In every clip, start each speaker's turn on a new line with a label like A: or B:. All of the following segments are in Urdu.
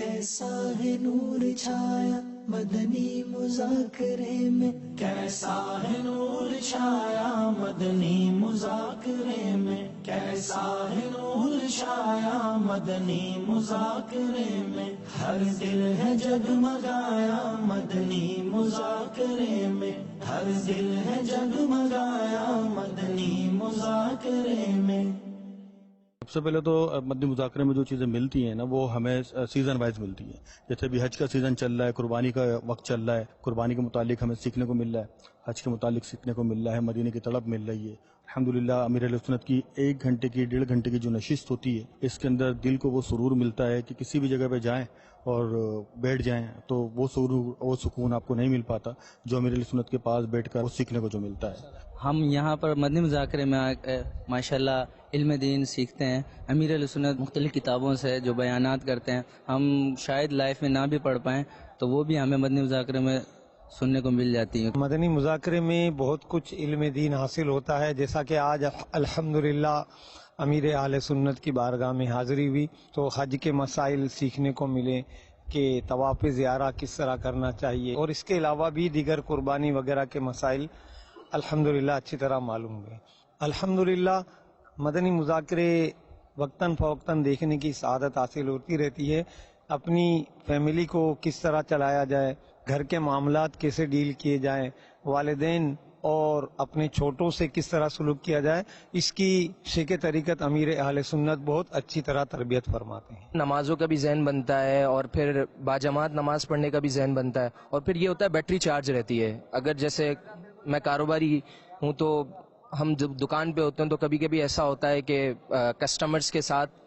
A: کیسا ہے نور چھایا مدنی مذاکرے میں، کیسا ہے نور چھایا مدنی مذاکرے میں، کیسا ہے نور چھایا مدنی مذاکرے میں، ہر دل ہے جگمگایا مدنی مذاکرے میں، ہر دل ہے جگمگایا مدنی مذاکرے میں۔
B: سب سے پہلے تو مدنی مذاکرے میں جو چیزیں ملتی ہیں نا وہ ہمیں سیزن وائز ملتی ہیں، جیسے بھی حج کا سیزن چل رہا ہے، قربانی کا وقت چل رہا ہے، قربانی کے متعلق ہمیں سیکھنے کو مل رہا ہے، حج کے متعلق سیکھنے کو مل رہا ہے، مدینے کی طلب مل رہی ہے۔ الحمدللہ امیر اہل سنت کی 1 گھنٹے کی 1.5 گھنٹے کی جو نشست ہوتی ہے، اس کے اندر دل کو وہ سرور ملتا ہے کہ کسی بھی جگہ پہ جائیں اور بیٹھ جائیں تو وہ سرور وہ سکون آپ کو نہیں مل پاتا جو امیر اہل سنت کے پاس بیٹھ کر وہ سیکھنے کو جو ملتا ہے۔
C: ہم یہاں پر مدنی مذاکرے میں ماشاءاللہ علم دین سیکھتے ہیں۔ امیر اہل سنت مختلف کتابوں سے جو بیانات کرتے ہیں، ہم شاید لائف میں نہ بھی پڑھ پائیں تو وہ بھی ہمیں مدنی مذاکرے میں سننے کو مل جاتی ہیں۔
D: مدنی مذاکرے میں بہت کچھ علم دین حاصل ہوتا ہے، جیسا کہ آج الحمدللہ امیر اہل سنت کی بارگاہ میں حاضری ہوئی تو حج کے مسائل سیکھنے کو ملے کہ طواف زیارہ کس طرح کرنا چاہیے، اور اس کے علاوہ بھی دیگر قربانی وغیرہ کے مسائل الحمدللہ اچھی طرح معلوم ہوئے۔ الحمدللہ مدنی مذاکرے وقتاً فوقتاً دیکھنے کی سعادت حاصل ہوتی رہتی ہے۔ اپنی فیملی کو کس طرح چلایا جائے، گھر کے معاملات کیسے ڈیل کیے جائیں، والدین اور اپنے چھوٹوں سے کس طرح سلوک کیا جائے، اس کی شیخ طریقت امیر اہل سنت بہت اچھی طرح تربیت فرماتے ہیں۔
E: نمازوں کا بھی ذہن بنتا ہے اور پھر باجماعت نماز پڑھنے کا بھی ذہن بنتا ہے، اور پھر یہ ہوتا ہے بیٹری چارج رہتی ہے۔ اگر جیسے میں کاروباری ہوں تو ہم جب دکان پہ ہوتے ہیں تو کبھی کبھی ایسا ہوتا ہے کہ کسٹمرز کے ساتھ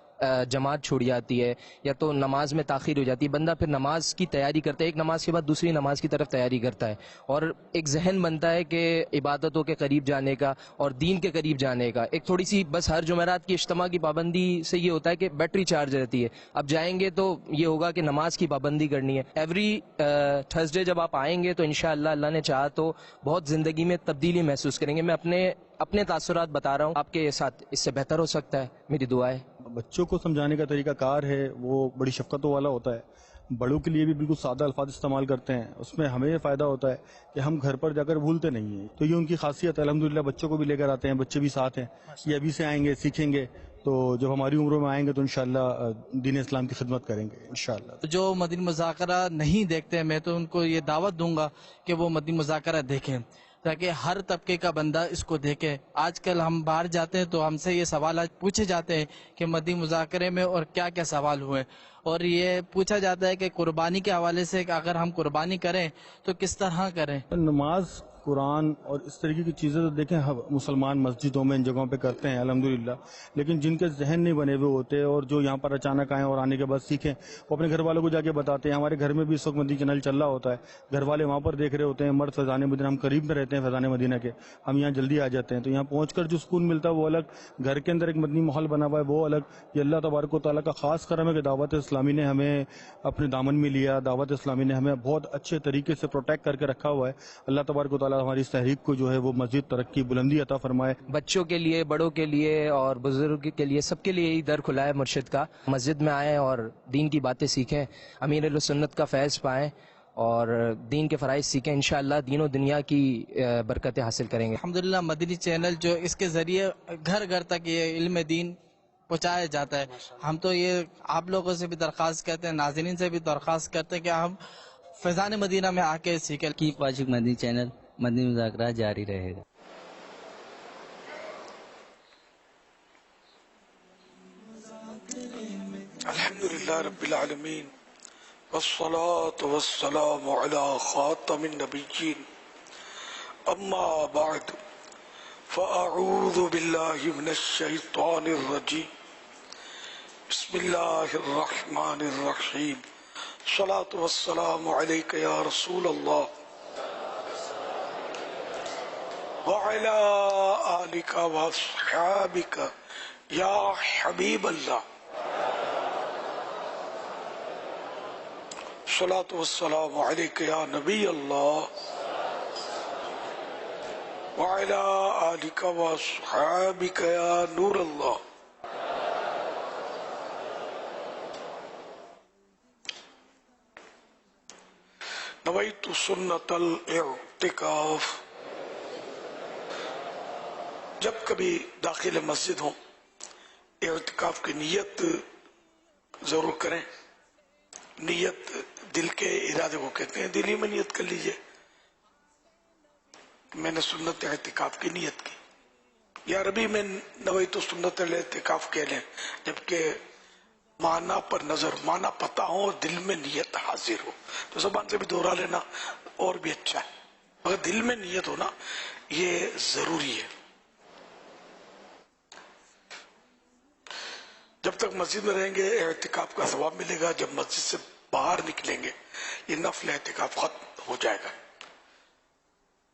E: جماعت چھوڑ جاتی ہے یا تو نماز میں تاخیر ہو جاتی ہے، بندہ پھر نماز کی تیاری کرتا ہے، ایک نماز کے بعد دوسری نماز کی طرف تیاری کرتا ہے، اور ایک ذہن بنتا ہے کہ عبادتوں کے قریب جانے کا اور دین کے قریب جانے کا۔ ایک تھوڑی سی بس ہر جمعرات کی اجتماع کی پابندی سے یہ ہوتا ہے کہ بیٹری چارج رہتی ہے۔ اب جائیں گے تو یہ ہوگا کہ نماز کی پابندی کرنی ہے۔ ایوری تھرسڈے جب آپ آئیں گے تو انشاءاللہ اللہ نے چاہا تو بہت زندگی میں تبدیلی محسوس کریں گے۔ میں اپنے تاثرات بتا رہا ہوں، آپ کے ساتھ اس سے بہتر ہو سکتا ہے، میری دعا ہے۔
B: بچوں کو سمجھانے کا طریقہ کار ہے وہ بڑی شفقتوں والا ہوتا ہے، بڑوں کے لیے بھی بالکل سادہ الفاظ استعمال کرتے ہیں، اس میں ہمیں یہ فائدہ ہوتا ہے کہ ہم گھر پر جا کر بھولتے نہیں ہیں، تو یہ ان کی خاصیت ہے۔ الحمدللہ بچوں کو بھی لے کر آتے ہیں، بچے بھی ساتھ ہیں، یہ ابھی سے آئیں گے سیکھیں گے تو جب ہماری عمروں میں آئیں گے تو انشاءاللہ دین اسلام کی خدمت کریں گے انشاءاللہ۔
F: جو مدنی مذاکرہ نہیں دیکھتے میں تو ان کو یہ دعوت دوں گا کہ وہ مدنی مذاکرہ دیکھیں تاکہ ہر طبقے کا بندہ اس کو دیکھے۔ آج کل ہم باہر جاتے ہیں تو ہم سے یہ سوالات پوچھے جاتے ہیں کہ مدنی مذاکرے میں اور کیا کیا سوال ہوئے، اور یہ پوچھا جاتا ہے کہ قربانی کے حوالے سے کہ اگر ہم قربانی کریں تو کس طرح کریں۔
B: نماز، قرآن اور اس طریقے کی چیزیں تو دیکھیں مسلمان مسجدوں میں ان جگہوں پہ کرتے ہیں الحمدللہ، لیکن جن کے ذہن نہیں بنے ہوئے ہوتے اور جو یہاں پر اچانک آئیں اور آنے کے بعد سیکھیں وہ اپنے گھر والوں کو جا کے بتاتے ہیں۔ ہمارے گھر میں بھی اس وقت مدنی چینل چل رہا ہوتا ہے، گھر والے وہاں پر دیکھ رہے ہوتے ہیں، مرد فیضان مدینہ، ہم قریب میں رہتے ہیں فیضان مدینہ کے، ہم یہاں جلدی آ جاتے ہیں، تو یہاں پہنچ کر جو سکون ملتا ہے وہ الگ، گھر کے اندر ایک مدنی ماحول بنا ہوا ہے وہ الگ۔ یہ اللہ تبارک و تعالیٰ کا خاص کرم ہے کہ دعوت اسلامی نے ہمیں اپنے دامن میں لیا، دعوت اسلامی نے ہمیں بہت اچھے طریقے سے پروٹیکٹ کر کے رکھا ہوا ہے۔ اللہ تبارک و تعالیٰ ہماری اس تحریک کو جو ہے وہ مزید ترقی بلندی عطا فرمائے۔
E: بچوں کے لیے، بڑوں کے لیے اور بزرگ کے لیے، سب کے لیے یہی در کھلا ہے مرشد کا۔ مسجد میں آئیں اور دین کی باتیں سیکھیں، امیر اہل سنت کا فیض پائیں اور دین کے فرائض سیکھیں، انشاءاللہ دین و دنیا کی برکتیں حاصل کریں گے۔
F: الحمدللہ مدنی چینل جو اس کے ذریعے گھر گھر تک یہ علم دین پہنچایا جاتا ہے۔ ہم تو یہ آپ لوگوں سے بھی درخواست کرتے ہیں، ناظرین سے بھی درخواست کرتے ہیں کہ ہم فیضان مدینہ میں آ کے سیکھیں۔
C: کیپ واچنگ مدنی چینل، مدنی مذاکرہ جاری رہے گا۔
G: الحمدللہ رب العالمین والصلاة والسلام علی خاتم النبیین، اما بعد فاعوذ باللہ من الشیطان الرجیم، بسم اللہ الرحمن الرحیم، الصلاة والسلام علیک یا رسول اللہ وعلی آلک واصحابک یا حبیب اللہ، الصلاة والسلام علیک یا نبی اللہ وعلی آلک واصحابک یا نور اللہ۔ نویت سنت الاعتکاف. جب کبھی داخل مسجد ہوں اعتکاف کی نیت ضرور کریں. نیت دل کے ارادے کو کہتے ہیں. دل ہی میں نیت کر لیجئے میں نے سنت اعتکاف کی نیت کی، یا ربی میں نویت سنت الاعتکاف کہہ لیں، جبکہ معنی پر نظر، معنی پتہ ہو، دل میں نیت حاضر ہو. تو زبان سے بھی دہرا لینا اور بھی اچھا ہے، مگر دل میں نیت ہونا یہ ضروری ہے. جب تک مسجد میں رہیں گے اعتکاف کا ثواب ملے گا. جب مسجد سے باہر نکلیں گے یہ نفل اعتکاف ختم ہو جائے گا.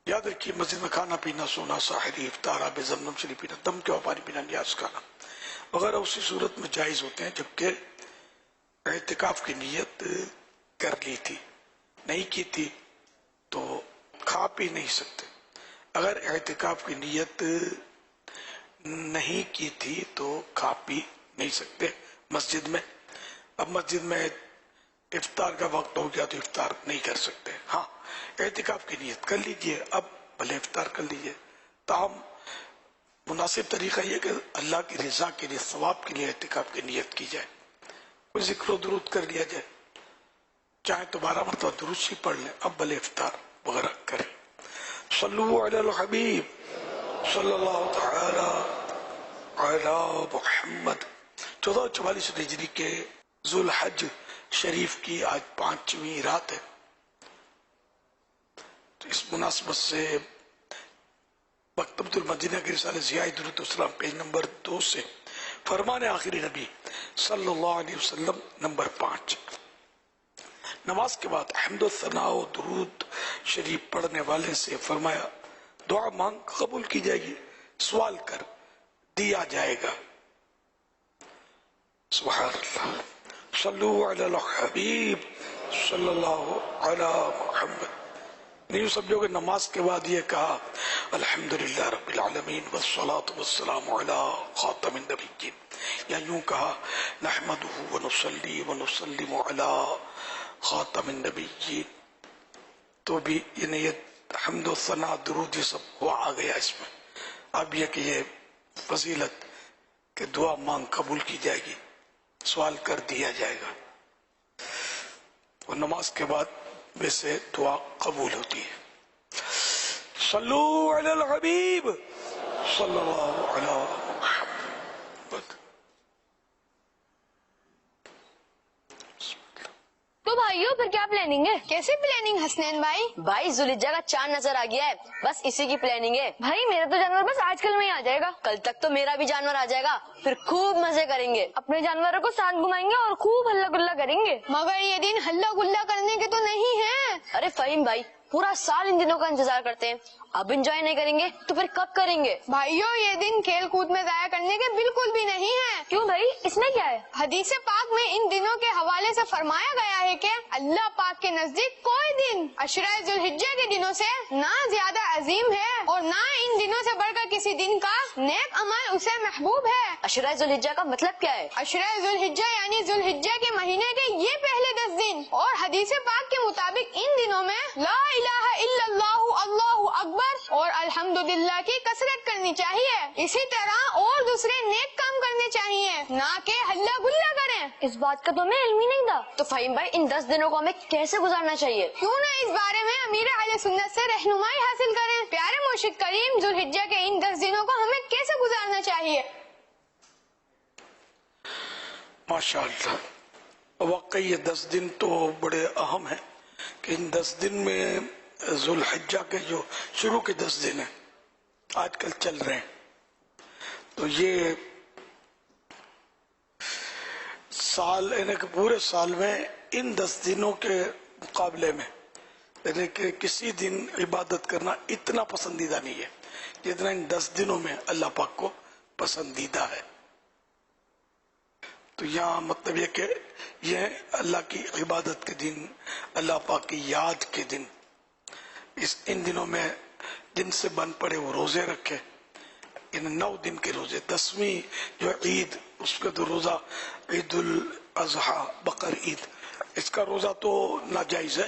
G: یاد رکھیے مسجد میں کھانا پینا، سونا، ساحری، افطار، آب زمزم شریف پینا، دم کے پانی پینا، نیاز کھانا وغیرہ اسی صورت میں جائز ہوتے ہیں جبکہ اعتکاف کی نیت کر لی تھی. نہیں کی تھی تو کھا پی نہیں سکتے. اگر اعتکاف کی نیت نہیں کی تھی تو کھا پی نہیں سکتے مسجد میں. اب مسجد میں افطار کا وقت ہو گیا تو افطار نہیں کر سکتے. ہاں اعتکاف کی نیت کر لیجئے، اب بھلے افطار کر لیجئے. تاہم مناسب طریقہ یہ کہ اللہ کی رضا کے لیے، ثواب کے لیے اعتکاف کی نیت کی جائے. کوئی ذکر و درود کر لیا جائے، چاہے تو 12 مرتبہ درود ہی پڑھ لیں، اب بھلے افطار وغیرہ کریں. صلو علی الحبیب صلی اللہ تعالی علی محمد. 1444 ہجری کے ذوالحج شریف کی آج 5ویں رات ہے. تو اس مناسبت سے مکتبۃ المدینہ کی رسالہ ضیاء درود السلام پیج نمبر 2 سے فرمان آخری نبی صلی اللہ علیہ وسلم نمبر 5. نماز کے بعد حمد و ثنا و درود شریف پڑھنے والے سے فرمایا دعا مانگ قبول کی جائے گی، سوال کر دیا جائے گا. سبحان اللہ. صلو علی الحبیب صلی اللہ علی محمد. نہیں سمجھو کہ نماز کے بعد یہ کہا الحمدللہ رب العالمین والصلاة والسلام علی خاتم النبیین، یا یوں کہا نحمدہ ونصلی ونسلم علی خاتم النبیین، تو بھی یہ حمد و ثنا درود یہ سب وہ آ گیا اس میں. اب یہ کہ یہ فضیلت کہ دعا مانگ قبول کی جائے گی، سوال کر دیا جائے گا، اور نماز کے بعد ویسے دعا قبول ہوتی ہے. صلو علی الحبیب صلی اللہ علی محمد.
H: تو بھائیو پھر کیا پلاننگ ہے؟ کیسی پلاننگ حسنین بھائی؟
I: بھائی ذوالحجہ کا چاند نظر آ گیا ہے، بس اسی کی پلاننگ ہے.
H: بھائی میرا تو جانور بس آج کل میں ہی آ جائے گا.
I: کل تک تو میرا بھی جانور آ جائے گا، پھر خوب مزے کریں گے.
H: اپنے جانوروں کو ساتھ گھمائیں گے اور خوب ہلا گلا کریں گے. مگر یہ دن ہلا گلا کرنے کے تو نہیں ہے.
I: ارے فہیم بھائی پورا سال ان دنوں کا انتظار کرتے ہیں، اب انجوائے نہیں کریں گے تو پھر کب کریں گے؟
H: بھائیو یہ دن کھیل کود میں ضائع کرنے کے بالکل بھی نہیں ہے. کیوں بھائی اس میں کیا ہے؟ حدیث پاک میں ان دنوں کے حوالے سے فرمایا گیا ہے کہ اللہ پاک کے نزدیک کوئی دن عشرہ ذوالحجہ کے دنوں سے نہ زیادہ عظیم ہے اور نہ ان دنوں سے بڑھ کر کسی دن کا نیک عمل اسے محبوب ہے.
I: عشرہ ذوالحجہ کا مطلب کیا ہے؟
H: عشرہ ذوالحجہ یعنی ذوالحجہ کے مہینے کے یہ پہلے 10 دن، اور حدیث پاک کے مطابق ان دنوں میں لا الہ الا اللہ، اللہ اکبر اور الحمدللہ کی کثرت کرنی چاہیے. اسی طرح اور دوسرے نیک کام کرنے چاہیے، نہ کہ ہلا گلا کریں.
I: اس بات کا تو ہمیں علم ہی نہیں تھا. تو فہیم بھائی ان 10 دنوں کو ہمیں کیسے گزارنا چاہیے؟
H: کیوں نہ اس بارے میں امیر اہل سنت سے رہنمائی حاصل کریں. پیارے مرشد کریم ذوالحجہ کے ان 10 دنوں کو ہمیں کیسے گزارنا چاہیے؟
G: ماشاء اللہ. واقعی یہ 10 دن تو بڑے اہم ہیں کہ ان 10 دن میں ذوالحجہ کے جو شروع کے 10 دن ہیں آج کل چل رہے ہیں، تو یہ سال یعنی کہ پورے سال میں ان 10 دنوں کے مقابلے میں یعنی کہ کسی دن عبادت کرنا اتنا پسندیدہ نہیں ہے جتنا ان 10 دنوں میں اللہ پاک کو پسندیدہ ہے. تو یہاں مطلب یہ کہ یہ اللہ کی عبادت کے دن، اللہ پاک کی یاد کے دن، ان دنوں میں جن سے بن پڑے وہ روزے رکھے. ان 9 دن کے روزے، 10ویں جو عید اس کا تو روزہ عید الاضحیٰ بقر عید، اس کا روزہ تو ناجائز ہے،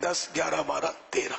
G: 10, 11, 12, 13।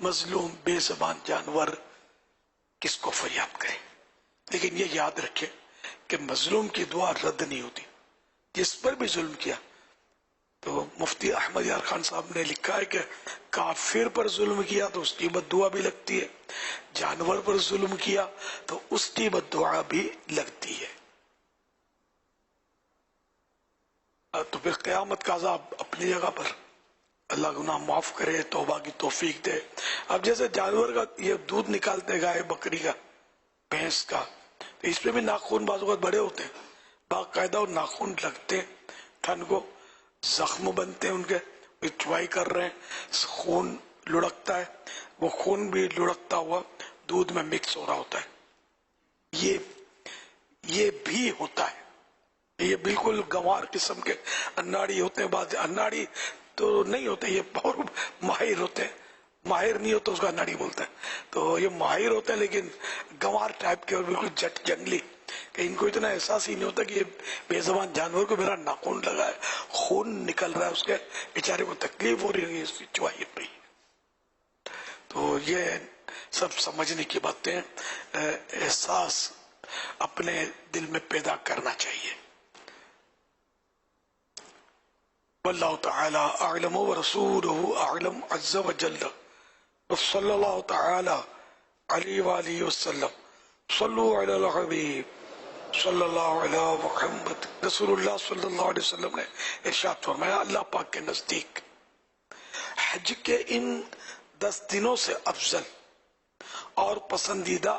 G: مظلوم بے زبان جانور کس کو فریاد کرے. لیکن یہ یاد رکھے کہ مظلوم کی دعا رد نہیں ہوتی. جس پر بھی ظلم کیا، تو مفتی احمد یار خان صاحب نے لکھا ہے کہ کافر پر ظلم کیا تو اس کی بد دعا بھی لگتی ہے، جانور پر ظلم کیا تو اس کی بد دعا بھی لگتی ہے. تو پھر قیامت کا عذاب اپنی جگہ پر. اللہ گناہ معاف کرے، توبہ کی توفیق دے. اب جیسے جانور کا یہ دودھ نکالتے گائے بکری کا بھینس کا، تو اس پہ بھی ناخون بعض اوقات بڑے ہوتے ہیں، باقاعدہ اور ناخون لگتے ہیں تھن کو، زخم بنتے ہیں ان کے، چوائی کر رہے ہیں، خون لڑکتا ہے، وہ خون بھی لڑکتا ہوا دودھ میں مکس ہو رہا ہوتا ہے. یہ بھی ہوتا ہے. یہ بالکل گنوار قسم کے اناڑی ہوتے ہیں. بعض اناڑی تو نہیں ہوتے، یہ اور ماہر ہوتے ہیں. ماہر نہیں ہوتا اس کا اناڑی بولتا ہے. تو یہ ماہر ہوتے ہیں لیکن گنوار ٹائپ کے اور بالکل جٹ جنگلی، کہ ان کو اتنا احساس ہی نہیں ہوتا کہ یہ بے زبان جانور کو میرا ناخون لگا ہے، خون نکل رہا ہے، اس کے بیچارے کو تکلیف ہو رہی ہے اس کی چوائی پہ. تو یہ سب سمجھنے کی باتیں، احساس اپنے دل میں پیدا کرنا چاہیے. واللہ تعالی اعلم ورسولہ اعلم عز وجل. صلی اللہ تعالی علیہ وآلہ وسلم. صلو علی الحبیب صلی اللہ علیہ محمد. رسول اللہ صلی اللہ علیہ وسلم نے ارشاد فرمایا، اللہ پاک کے نزدیک حج کے ان 10 دنوں سے افضل اور پسندیدہ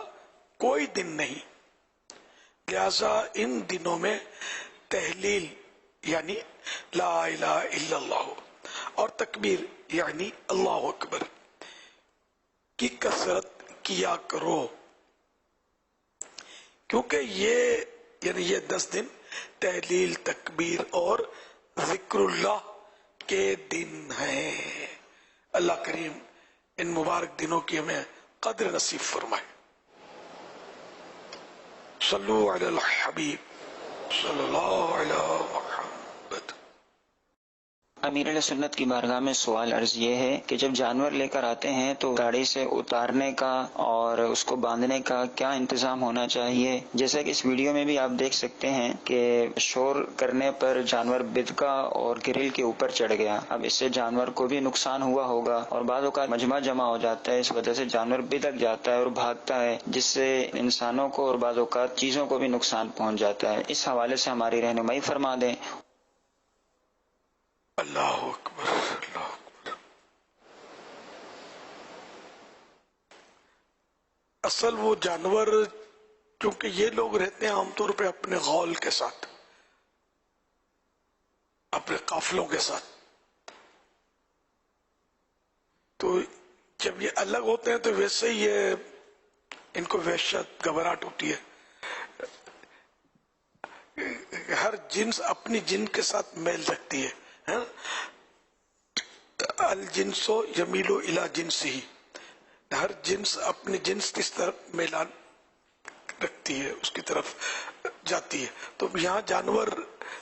G: کوئی دن نہیں، لہذا ان دنوں میں تحلیل یعنی لا الہ الا اللہ اور تکبیر یعنی اللہ اکبر کی کثرت کیا کرو، کیونکہ یہ 10 دن تحلیل، تکبیر اور ذکر اللہ کے دن ہیں. اللہ کریم ان مبارک دنوں کی ہمیں قدر نصیب فرمائے. صلو علی الحبیب صلی اللہ علیہ محمد.
J: امیر علیہ سنت کی بارگاہ میں سوال عرض یہ ہے کہ جب جانور لے کر آتے ہیں تو گاڑی سے اتارنے کا اور اس کو باندھنے کا کیا انتظام ہونا چاہیے؟ جیسا کہ اس ویڈیو میں بھی آپ دیکھ سکتے ہیں کہ شور کرنے پر جانور بدکا اور گرل کے اوپر چڑھ گیا. اب اس سے جانور کو بھی نقصان ہوا ہوگا اور بعض اوقات مجمع جمع ہو جاتا ہے، اس وجہ سے جانور بدک جاتا ہے اور بھاگتا ہے، جس سے انسانوں کو اور بعض اوقات چیزوں کو بھی نقصان پہنچ جاتا ہے. اس حوالے سے ہماری رہنمائی فرما دیں.
G: اللہ اکبر اللہ اکبر. اصل وہ جانور، کیونکہ یہ لوگ رہتے ہیں عام طور پہ اپنے غول کے ساتھ، اپنے قافلوں کے ساتھ، تو جب یہ الگ ہوتے ہیں تو ویسے ہی ان کو وحشت گھبراہٹ ہوتی ہے. ہر جنس اپنی جن کے ساتھ میل رکھتی ہے. الجنسو یمیلو الی جنسی، ہر جنس اپنی جنس کی طرف میلان رکھتی ہے، اس کی طرف جاتی ہے. تو یہاں جانور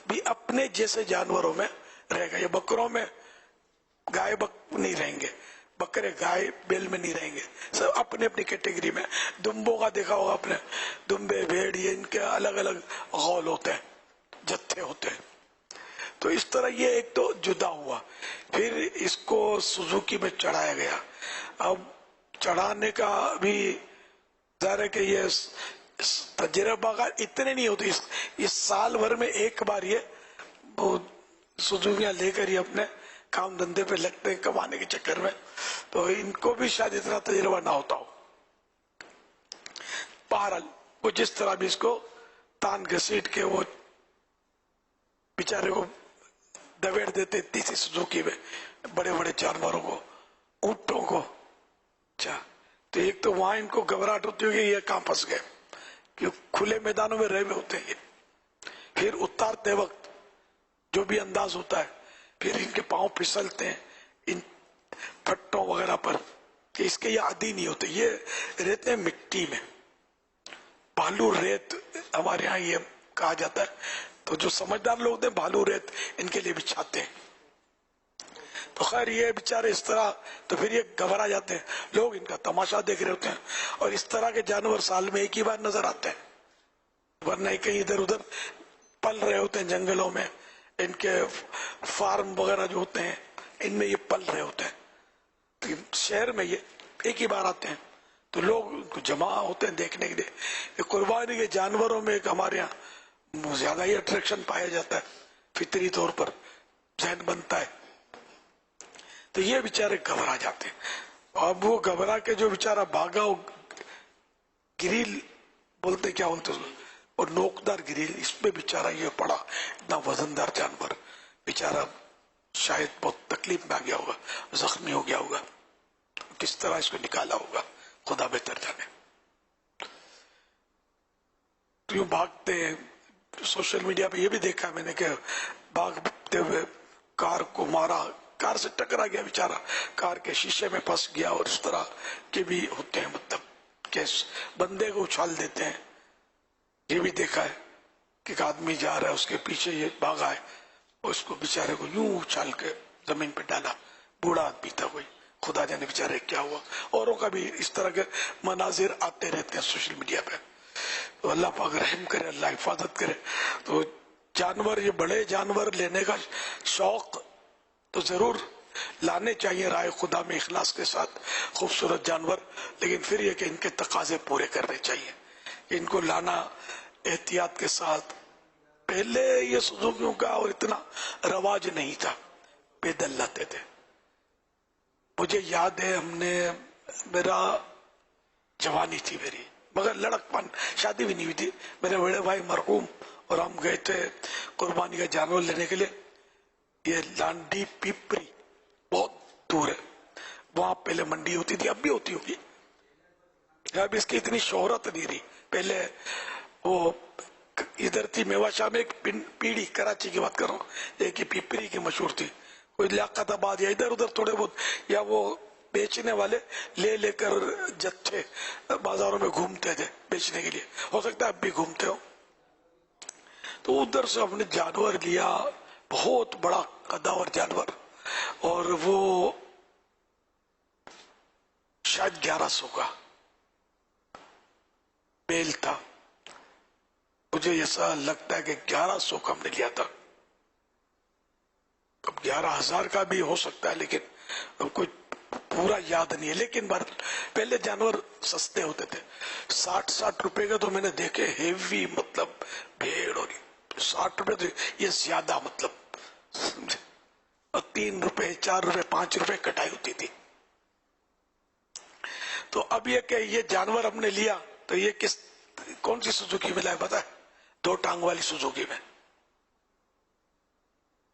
G: بھی اپنے جیسے جانوروں میں رہے گا. یہ بکروں میں گائے نہیں رہیں گے، بکرے گائے بیل میں نہیں رہیں گے، سب اپنے اپنی کیٹیگری میں. دمبوں کا دیکھا ہوگا اپنے، دمبے بھیڑ یہ ان کے الگ الگ غول ہوتے ہیں، جتھے ہوتے ہیں. تو اس طرح یہ ایک تو جدا ہوا، پھر اس کو سوزوکی میں چڑھایا گیا. اب چڑھانے کا بھی ظاہر ہے کہ یہ تجربہ کار اتنے نہیں ہوتے، اس سال بھر میں ایک بار یہ سوزوکیاں لے کر ہی اپنے کام دھندے پہ لگتے ہیں کمانے کے چکر میں، تو ان کو بھی شاید اتنا تجربہ نہ ہوتا ہو. بہرحال وہ جس طرح بھی اس کو تان گھسیٹ کے وہ بیچارے کو دویڑ دیتے تیسری سوزوکی میں، بڑے بڑے جانوروں کو، اونٹوں کو. اچھا، تو ایک تو وہاں ان کو گھبراہٹ ہوتی ہوگی یہ کہاں پھنس گئے، کہ کھلے میدانوں میں رہے ہوئے ہوتے ہیں. پھر اتارتے وقت جو بھی انداز ہوتا ہے، پھر ان کے پاؤں پھسلتے ہیں ان پھٹوں وغیرہ پر، کہ اس کے یہ عادی نہیں ہوتے. یہ رہتے ہیں مٹی میں، بالو ریت ہمارے ہاں یہ کہا جاتا ہے. تو جو سمجھدار لوگ ہیں بالو ریت ان کے لیے بچھاتے ہیں. تو خیر یہ بیچارے اس طرح تو پھر یہ گھبرا جاتے ہیں، لوگ ان کا تماشا دیکھ رہے ہوتے ہیں، اور اس طرح کے جانور سال میں ایک ہی بار نظر آتے ہیں، ورنہ کہیں ادھر ادھر پل رہے ہوتے ہیں جنگلوں میں، ان کے فارم وغیرہ جو ہوتے ہیں ان میں یہ پل رہے ہوتے ہیں، شہر میں یہ ایک ہی بار آتے ہیں، تو لوگ ان کو جمع ہوتے ہیں دیکھنے کے لیے۔ یہ قربانی کے جانوروں میں ایک ہمارے یہاں زیادہ ہی اٹریکشن پایا جاتا ہے، فطری طور پر ذہن بنتا ہے، تو یہ بیچارے گھبرا جاتے ہیں۔ اب وہ گھبرا کے جو بیچارہ بھاگا، وہ گریل بولتے کیا بولتے اس کو، اور نوکدار گریل، اس پہ بیچارہ یہ پڑا، اتنا وزندار جانور، بیچارہ شاید بہت تکلیف میں آ گیا ہوگا، زخمی ہو گیا ہوگا، کس طرح اس کو نکالا ہوگا خدا بہتر جانے۔ تو یوں بھاگتے ہیں، سوشل میڈیا پہ یہ بھی دیکھا میں نے کہ بھاگتے ہوئے کار کو مارا، کار سے ٹکرا گیا بیچارہ، کار کے شیشے میں پھنس گیا، اور اس طرح کے بھی ہوتے ہیں، مطلب کہ بندے کو اچھال دیتے ہیں۔ یہ بھی دیکھا ہے کہ ایک آدمی جا رہا ہے، اس کے پیچھے یہ بھاگا ہے، اور اس کو بیچارے کو یوں اچھال کے زمین پہ ڈالا، بوڑھا آدمی تھا کوئی، خدا جانے بیچارے کیا ہوا۔ اوروں کا بھی اس طرح کے مناظر آتے رہتے ہیں سوشل میڈیا پہ، تو اللہ پاک رحم کرے، اللہ حفاظت کرے۔ تو جانور، یہ بڑے جانور لینے کا شوق تو ضرور لانے چاہیے رائے خدا میں اخلاص کے ساتھ، خوبصورت جانور، لیکن پھر یہ کہ ان کے تقاضے پورے کرنے چاہیے، ان کو لانا احتیاط کے ساتھ۔ پہلے یہ سزوکیوں کا اور اتنا رواج نہیں تھا، پیدل لاتے تھے۔ مجھے یاد ہے میرا جوانی تھی میری، مگر لڑکپن، شادی بھی نہیں ہوئی تھی، میرے بڑے بھائی مرحوم، اور ہم گئے تھے قربانی کا جانور لینے کے لیے، یہ لانڈی پیپری بہت دور ہے، وہاں پہلے منڈی ہوتی تھی، اب بھی ہوتی ہوگی، اب اس کی اتنی شہرت نہیں رہی۔ پہلے وہ ادھر تھی میوا شاہ میں ایک پیڑی، کراچی کی بات کر رہا ہوں، ایک ہی پیپری کی مشہور تھی، کوئی لیاقت آباد یا ادھر ادھر تھوڑے بہت، یا وہ بیچنے والے لے کر جتھے بازاروں میں گھومتے تھے بیچنے کے لیے، ہو سکتا ہے اب بھی گھومتے ہو۔ تو ادھر سے ہم نے جانور لیا، بہت بڑا قداور جانور، اور وہ شاید 1100 کا بیل تھا، مجھے ایسا لگتا ہے کہ 1100 کا ہم نے لیا تھا، اب 11,000 کا بھی ہو سکتا ہے، لیکن اب کوئی پورا یاد نہیں ہے۔ لیکن پہلے جانور سستے ہوتے تھے، 60 روپے کا تو میں نے دیکھے ہیوی، مطلب بھیڑ، اور 60 روپے تو یہ زیادہ، مطلب 3 روپے 4 روپے 5 روپے کٹائی ہوتی تھی۔ تو اب یہ کہ یہ جانور ہم نے لیا، تو یہ کون سی سوزوکی میں لائے پتا ہے؟ 2 ٹانگ والی سوزوکی میں۔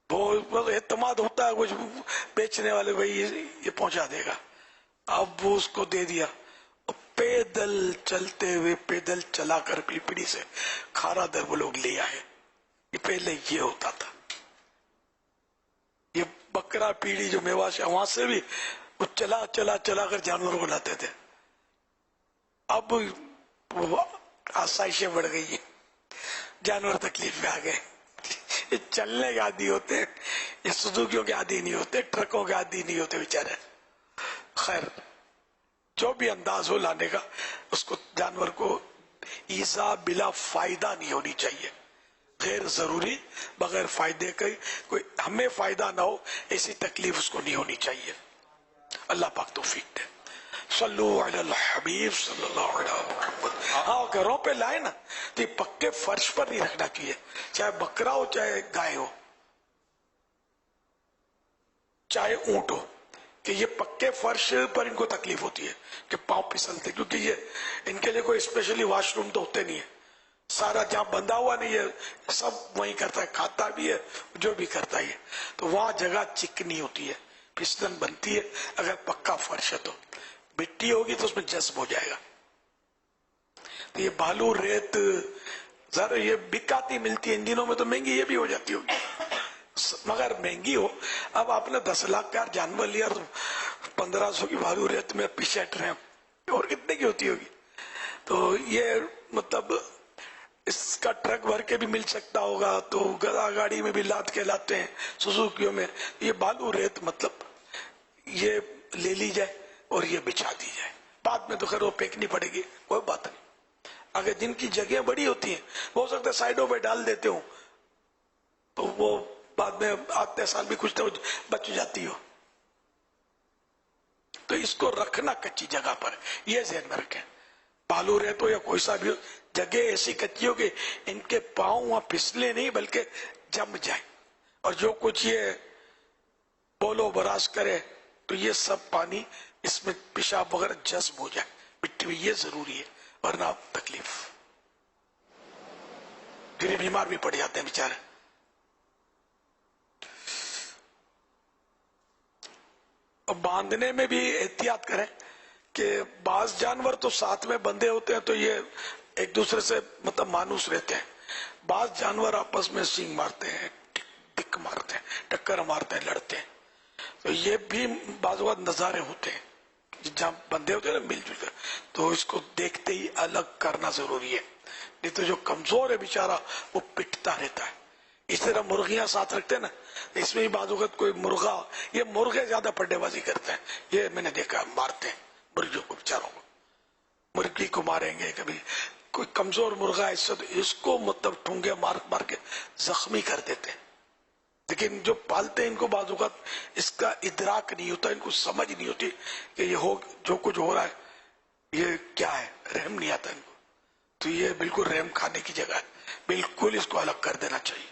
G: وہ اعتماد ہوتا ہے کچھ بیچنے والے، بھائی یہ پہنچا دے گا، اب وہ اس کو دے دیا، پیدل چلتے ہوئے، پیدل چلا کر پیپڑی سے کھارا در وہ لوگ لے آئے۔ یہ پہلے یہ ہوتا تھا، یہ بکرا پیڑی جو میوا شاہ، وہاں سے بھی وہ چلا کر جانوروں کو لاتے تھے۔ اب آسائشیں بڑھ گئی ہیں، جانور تکلیف میں آ گئے، یہ چلنے کے عادی ہوتے ہیں، یہ سزوکیوں کے عادی نہیں ہوتے، ٹرکوں کے عادی نہیں ہوتے بیچارے۔ خیر، جو بھی انداز ہو لانے کا، اس کو جانور کو ایذا بلا فائدہ نہیں ہونی چاہیے، غیر ضروری بغیر فائدے کا، کوئی ہمیں فائدہ نہ ہو ایسی تکلیف اس کو نہیں ہونی چاہیے۔ اللہ پاک توفیق دے۔ صلو علی الحبیب صلی اللہ علیہ وسلم۔ ہاں، گھروں پہ لائے نا تو یہ پکے فرش پر نہیں رکھنا چاہیے، چاہے بکرا ہو چاہے گائے ہو چاہے اونٹ ہو، کہ یہ پکے فرش پر ان کو تکلیف ہوتی ہے کہ پاؤں پھسلتے، کیونکہ یہ ان کے لیے کوئی اسپیشلی واش روم تو ہوتے نہیں ہے، سارا جہاں بندھا ہوا نہیں ہے سب وہیں کرتا ہے، کھاتا بھی ہے جو بھی کرتا ہے، تو وہاں جگہ چکنی ہوتی ہے، پھسلن بنتی ہے۔ اگر پکا فرش ہے تو مٹی ہوگی تو اس میں جذب ہو جائے گا۔ تو یہ بالو ریت ذرا یہ بکاتی ملتی ہے، ان دنوں میں تو مہنگی یہ بھی ہو جاتی ہوگی، مگر مہنگی ہو۔ اب آپ نے 10 لاکھ کا جانور لیا تو 1500 کی بالو ریت میں پیچھے ہٹ رہے ہیں، اور کتنے کی ہوتی ہوگی؟ تو یہ مطلب اس کا ٹرک بھر کے بھی مل سکتا ہوگا، تو گدا گاڑی میں بھی لاد کے لاتے ہیں سوزوکیوں میں، یہ بالو ریت مطلب دی جائے اور یہ بچھا دی جائے. بعد میں تو خیر وہ پھینکنی پڑے گی، کوئی بات نہیں. اگر جن کی جگہ بڑی ہوتی ہیں ہو سکتا ہے سائڈوں پہ ڈال دیتے ہوں تو وہ بعد میں آتے سال بھی کچھ نہ بچ جاتی ہو. تو اس کو رکھنا کچی جگہ پر، یہ ذہن میں رکھیں. بالو رہے تو یا کوئی سا بھی جگہ ایسی کچی ہو کہ ان کے پاؤں وہاں پھسلے نہیں بلکہ جم جائے، اور جو کچھ یہ بولو براز کرے تو یہ سب پانی اس میں پیشاب وغیرہ جذب ہو جائے مٹی میں. یہ ضروری ہے، ورنہ تکلیف. پھر بیمار بھی پڑ جاتے ہیں بیچارے. باندھنے میں بھی احتیاط کریں کہ بعض جانور تو ساتھ میں بندھے ہوتے ہیں تو یہ ایک دوسرے سے مطلب مانوس رہتے ہیں. بعض جانور آپس میں سینگ مارتے ہیں، ڈک مارتے ہیں، ٹکر مارتے ہیں، لڑتے ہیں. تو یہ بھی بعض اوقات نظارے ہوتے ہیں جہاں بندے ہوتے ہیں نا مل جل کر، تو اس کو دیکھتے ہی الگ کرنا ضروری ہے. نہیں تو جو کمزور ہے بیچارہ وہ پٹتا رہتا ہے. اس طرح مرغیاں ساتھ رکھتے ہیں نا، اس میں بھی بعض اوقات کوئی مرغا، یہ مرغے زیادہ پڈے بازی کرتے ہیں، یہ میں نے دیکھا مارتے ہیں مرغیوں کو، بیچاروں کو. مرغی کو ماریں گے کبھی، کوئی کمزور مرغا ہے اس کو مطلب ٹھونگے مار مار کے زخمی کر دیتے ہیں. لیکن جو پالتے ہیں ان کو بعض اوقات اس کا ادراک نہیں ہوتا، ان کو سمجھ نہیں ہوتی کہ یہ ہو جو کچھ ہو رہا ہے یہ کیا ہے، رحم نہیں آتا ان کو. تو یہ بالکل رحم کھانے کی جگہ ہے، بالکل اس کو الگ کر دینا چاہیے.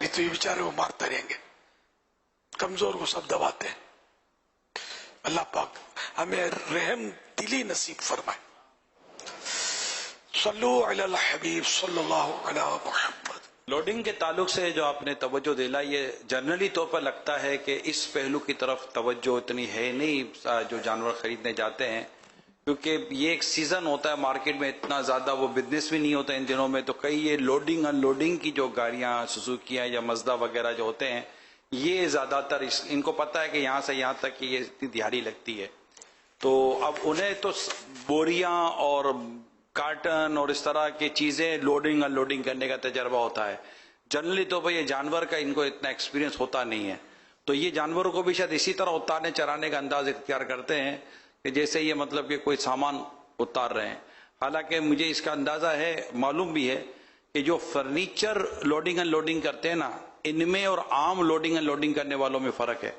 G: نہیں تو یہ بیچارے وہ مارتے رہیں گے. کمزور کو سب دباتے ہیں. اللہ پاک ہمیں رحم دلی نصیب فرمائے. صلو علی الحبیب صلی اللہ علی محمد.
K: لوڈنگ کے تعلق سے جو آپ نے توجہ دلائی، یہ جنرلی طور پر لگتا ہے کہ اس پہلو کی طرف توجہ اتنی ہے نہیں جو جانور خریدنے جاتے ہیں، کیونکہ یہ ایک سیزن ہوتا ہے مارکیٹ میں، اتنا زیادہ وہ بزنس بھی نہیں ہوتا ان دنوں میں. تو کئی یہ لوڈنگ ان لوڈنگ کی جو گاڑیاں سوزوکیاں یا مزدا وغیرہ جو ہوتے ہیں، یہ زیادہ تر ان کو پتا ہے کہ یہاں سے یہاں تک یہ اتنی دیہاڑی لگتی ہے. تو اب انہیں تو بوریاں اور کارٹن اور اس طرح کی چیزیں لوڈنگ ان لوڈنگ کرنے کا تجربہ ہوتا ہے. جنرلی تو یہ جانور کا ان کو اتنا ایکسپیرینس ہوتا نہیں ہے. تو یہ جانوروں کو بھی شاید اسی طرح اتارنے چرانے کا انداز اختیار کرتے ہیں کہ جیسے یہ مطلب کہ کوئی سامان اتار رہے ہیں. حالانکہ مجھے اس کا اندازہ ہے، معلوم بھی ہے کہ جو فرنیچر لوڈنگ ان لوڈنگ کرتے ہیں نا، ان میں اور عام لوڈنگ ان لوڈنگ کرنے والوں میں فرق ہے.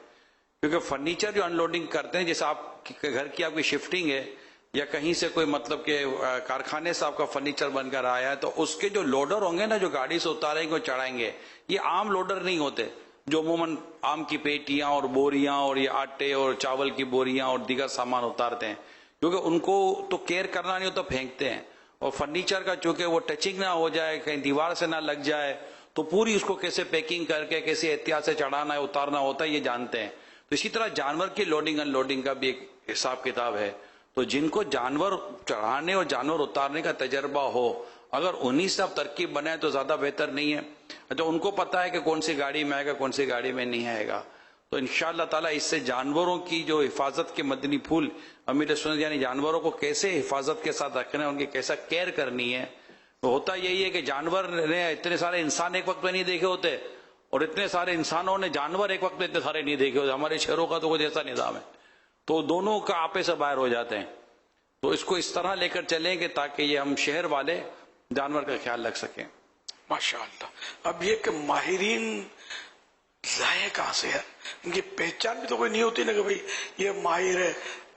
K: کیونکہ فرنیچر جو ان لوڈنگ کرتے ہیں، جیسے آپ کے گھر کی آپ کی شفٹنگ ہے یا کہیں سے کوئی مطلب کہ کارخانے سے آپ کا فرنیچر بن کر آیا ہے، تو اس کے جو لوڈر ہوں گے نا، جو گاڑی سے اتاریں گے اور چڑھائیں گے، یہ عام لوڈر نہیں ہوتے جو عموماً آم کی پیٹیاں اور بوریاں اور یہ آٹے اور چاول کی بوریاں اور دیگر سامان اتارتے ہیں. کیونکہ ان کو تو کیئر کرنا نہیں ہوتا، پھینکتے ہیں. اور فرنیچر کا چونکہ وہ ٹچنگ نہ ہو جائے، کہیں دیوار سے نہ لگ جائے، تو پوری اس کو کیسے پیکنگ کر کے کیسے احتیاط سے چڑھانا ہے اتارنا ہوتا ہے، یہ جانتے ہیں. تو اسی طرح جانور کی لوڈنگ ان لوڈنگ کا بھی ایک حساب کتاب ہے. تو جن کو جانور چڑھانے اور جانور اتارنے کا تجربہ ہو، اگر انہی سے اب ترکیب بنائے تو زیادہ بہتر نہیں ہے. تو ان کو پتا ہے کہ کون سی گاڑی میں آئے گا، کون سی گاڑی میں نہیں آئے گا. تو انشاءاللہ تعالیٰ اس سے جانوروں کی جو حفاظت کے مدنی پھول امیر سنت، یعنی جانوروں کو کیسے حفاظت کے ساتھ رکھنا ہے، ان کی کیسا کیئر کرنی ہے. ہوتا یہی ہے کہ جانور نے اتنے سارے انسان ایک وقت میں نہیں دیکھے ہوتے، اور اتنے سارے انسانوں نے جانور ایک وقت میں اتنے سارے نہیں دیکھے ہوتے. ہمارے شہروں کا تو کچھ ایسا نظام ہے، تو دونوں کا آپے سے باہر ہو جاتے ہیں. تو اس کو اس طرح لے کر چلیں کہ تاکہ یہ ہم شہر والے جانور کا خیال رکھ سکیں.
G: ماشاءاللہ. اب یہ کہ ماہرین لائے کہاں سے ہے؟ ان کی پہچان بھی تو کوئی نہیں ہوتی نا کہ بھئی یہ ماہر ہے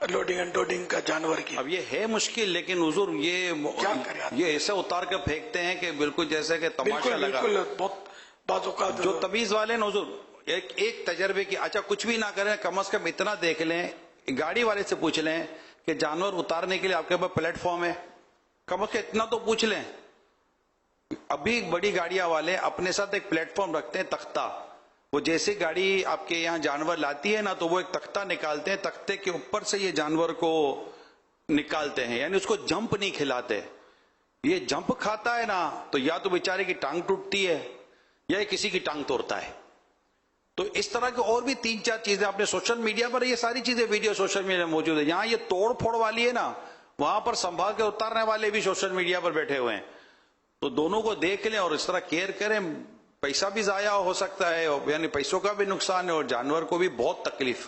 G: لوڈنگ اینڈ لوڈنگ کا جانور کی.
K: اب یہ ہے مشکل، لیکن حضور یہ ایسے اتار کر پھینکتے ہیں کہ بالکل جیسے کہ تماشا لگا.
G: بہت بعض اوقات
K: جو تمیز والے نا حضور، ایک تجربے کی، اچھا کچھ بھی نہ کریں، کم از کم اتنا دیکھ لیں، گاڑی والے سے پوچھ لیں کہ جانور اتارنے کے لیے آپ کے پاس پلیٹ فارم ہے، کم از کم اتنا تو پوچھ لیں. ابھی بڑی گاڑیاں والے اپنے ساتھ ایک پلیٹ فارم رکھتے ہیں، تختہ. وہ جیسے گاڑی آپ کے یہاں جانور لاتی ہے نا، تو وہ ایک تختہ نکالتے ہیں، تختے کے اوپر سے یہ جانور کو نکالتے ہیں، یعنی اس کو جمپ نہیں کھلاتے. یہ جمپ کھاتا ہے نا تو یا تو بیچارے کی ٹانگ ٹوٹتی ہے یا کسی کی ٹانگ توڑتا ہے. تو اس طرح کے اور بھی 3-4 چیزیں آپ نے سوشل میڈیا پر، یہ ساری چیزیں ویڈیو سوشل میڈیا میں موجود ہے. جہاں یہ توڑ پھوڑ والی ہے نا، وہاں پر سنبھال کے اتارنے والے بھی سوشل میڈیا پر بیٹھے ہوئے ہیں. تو دونوں کو دیکھ لیں اور اس طرح کیئر کریں. پیسہ بھی ضائع ہو سکتا ہے، یعنی پیسوں کا بھی نقصان ہے، اور جانور کو بھی بہت تکلیف.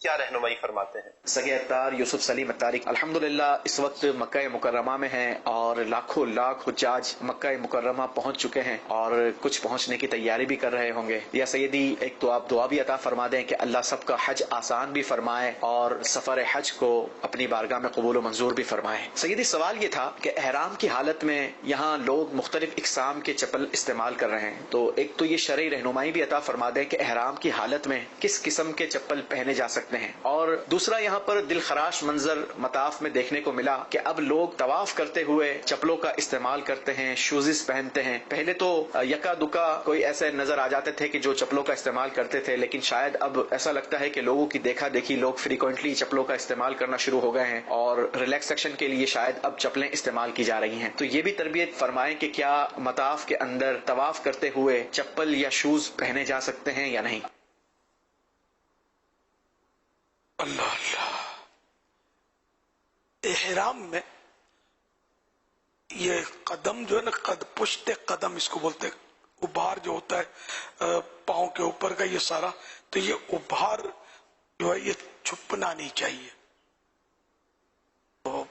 L: کیا رہنمائی فرماتے ہیں؟
M: سگے اتار یوسف سلیم اتاری الحمدللہ اس وقت مکہ مکرمہ میں ہیں اور لاکھوں لاکھ حجاج مکہ مکرمہ پہنچ چکے ہیں اور کچھ پہنچنے کی تیاری بھی کر رہے ہوں گے. یا سیدی ایک تو آپ دعا بھی عطا فرما دیں کہ اللہ سب کا حج آسان بھی فرمائے اور سفر حج کو اپنی بارگاہ میں قبول و منظور بھی فرمائے. سیدی سوال یہ تھا کہ احرام کی حالت میں یہاں لوگ مختلف اقسام کے چپل استعمال کر رہے ہیں، تو ایک تو یہ شرعی رہنمائی بھی عطا فرما دیں کہ احرام کی حالت میں کس قسم کے چپل پہنے جا سکتے ہیں. اور دوسرا یہاں پر دل خراش منظر مطاف میں دیکھنے کو ملا کہ اب لوگ طواف کرتے ہوئے چپلوں کا استعمال کرتے ہیں، شوزز پہنتے ہیں. پہلے تو یکا دکا کوئی ایسے نظر آ جاتے تھے کہ جو چپلوں کا استعمال کرتے تھے، لیکن شاید اب ایسا لگتا ہے کہ لوگوں کی دیکھا دیکھی لوگ فریکوینٹلی چپلوں کا استعمال کرنا شروع ہو گئے ہیں اور ریلیکسیشن کے لیے شاید اب چپلیں استعمال کی جا رہی ہیں. تو یہ بھی تربیت فرمائیں کہ کیا مطاف کے اندر طواف کرتے ہوئے چپل یا شوز پہنے جا سکتے ہیں یا نہیں؟
G: اللہ اللہ. احرام میں یہ قدم جو ہے نا، پشت قدم اس کو بولتے ہیں، ابھار جو ہوتا ہے پاؤں کے اوپر کا یہ سارا، تو یہ ابھار جو ہے یہ چھپنا نہیں چاہیے. تو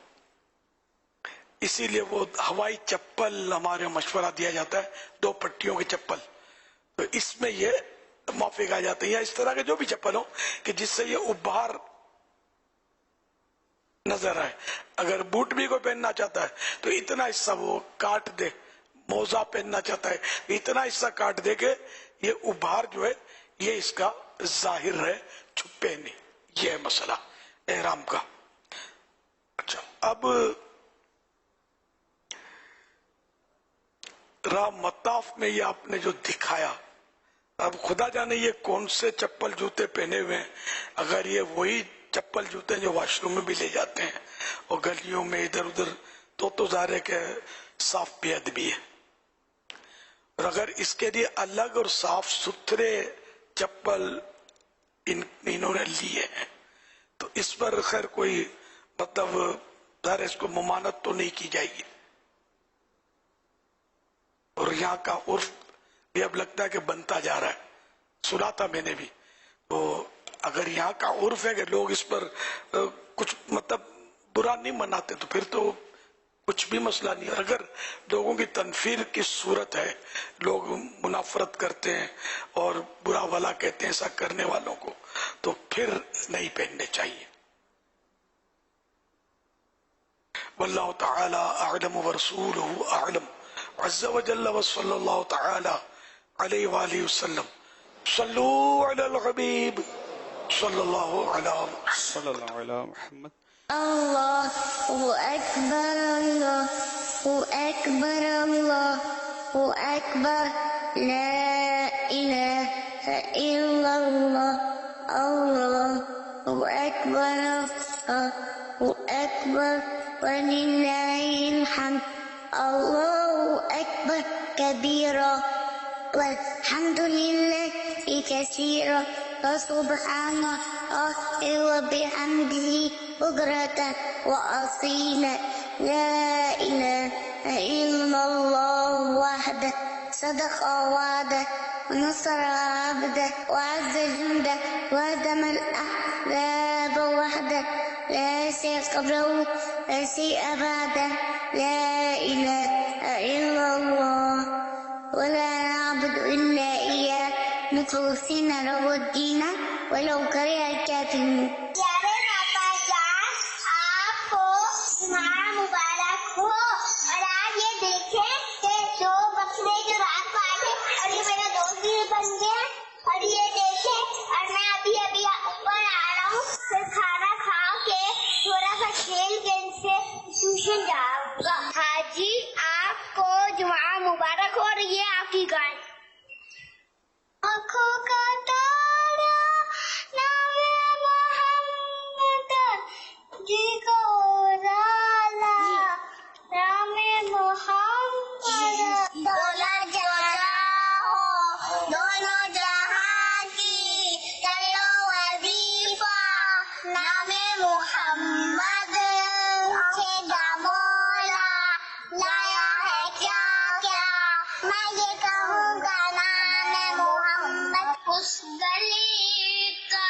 G: اسی لیے وہ ہوائی چپل ہمارے مشورہ دیا جاتا ہے، 2 پٹیوں کی چپل. تو اس میں یہ موافق آ جاتے ہیں، یا اس طرح کے جو بھی چپل ہو کہ جس سے یہ ابھار نظر آئے. اگر بوٹ بھی کوئی پہننا چاہتا ہے تو اتنا حصہ وہ کاٹ دے، موزہ پہننا چاہتا ہے اتنا حصہ کاٹ دے کہ یہ ابھار جو ہے یہ اس کا ظاہر رہے، چھپے نہیں. یہ ہے مسئلہ احرام کا. اچھا، اب رام مطاف میں یہ آپ نے جو دکھایا، اب خدا جانے یہ کون سے چپل جوتے پہنے ہوئے ہیں. اگر یہ وہی چپل جوتے جو واش روم میں بھی لے جاتے ہیں اور گلیوں میں ادھر ادھر، تو ظاہر ہے کہ صاف بے ادبی ہے. اور اگر اس کے لیے الگ اور صاف ستھرے چپل انہوں نے لیے ہیں تو اس پر خیر کوئی مطلب ظاہر اس کو ممانت تو نہیں کی جائے گی. اور یہاں کا عرف بھی اب لگتا ہے کہ بنتا جا رہا ہے، سنا تھا میں نے بھی. تو اگر یہاں کا عرف ہے کہ لوگ اس پر کچھ مطلب برا نہیں مناتے تو پھر تو کچھ بھی مسئلہ نہیں. اگر لوگوں کی تنفیر کی صورت ہے، لوگ منافرت کرتے ہیں اور برا بھلا کہتے ہیں ایسا کرنے والوں کو، تو پھر نہیں پہننے چاہیے. واللہ تعالی اعلم ورسولہ اعلم عز وجل وصلی اللہ تعالی علیہ وآلہ وسلم. صلو علی الحبیب صلی اللہ علی محمد.
N: اللہ اکبر اللہ اکبر اللہ اکبر لا الہ الا اللہ اللہ اکبر اللہ اکبر وللہ الحمد. اللہ اکبر کبیرا والحمد للہ کثیرا وسبحان اللہ وبحمده بكرة وأصيلا. لا إله إلا الله وحده صدق وعده ونصر عبده وعز جنده وهدم الأحزاب وحده لا شريك له لا شيء بعده. لا إله إلا الله ولا نعبد إلا إياه مخلصين له الدين ولو كره الكافرون. مبارک ہو. اور آپ یہ دیکھیں کہ 2 بکرے جو رات کو آئے تھے اور یہ میرا دوست بھی بن گیا. اور یہ دیکھیں، اور میں ابھی اوپر آ رہا ہوں، پھر کھانا کھا کے تھوڑا سا کھیل کے ان سے ٹیوشن جاؤں گا. حاجی آپ کو جمعہ مبارک ہو. اور یہ آپ کی گائے آنکھوں کا تارا نام محمد جی کو نام محمد دولا جہاں ہو دونوں جہاں کی چلو وظیفہ نام محمد چھیدا مولا لایا ہے کیا کیا میں یہ کہوں گا نام محمد. اس گلی کا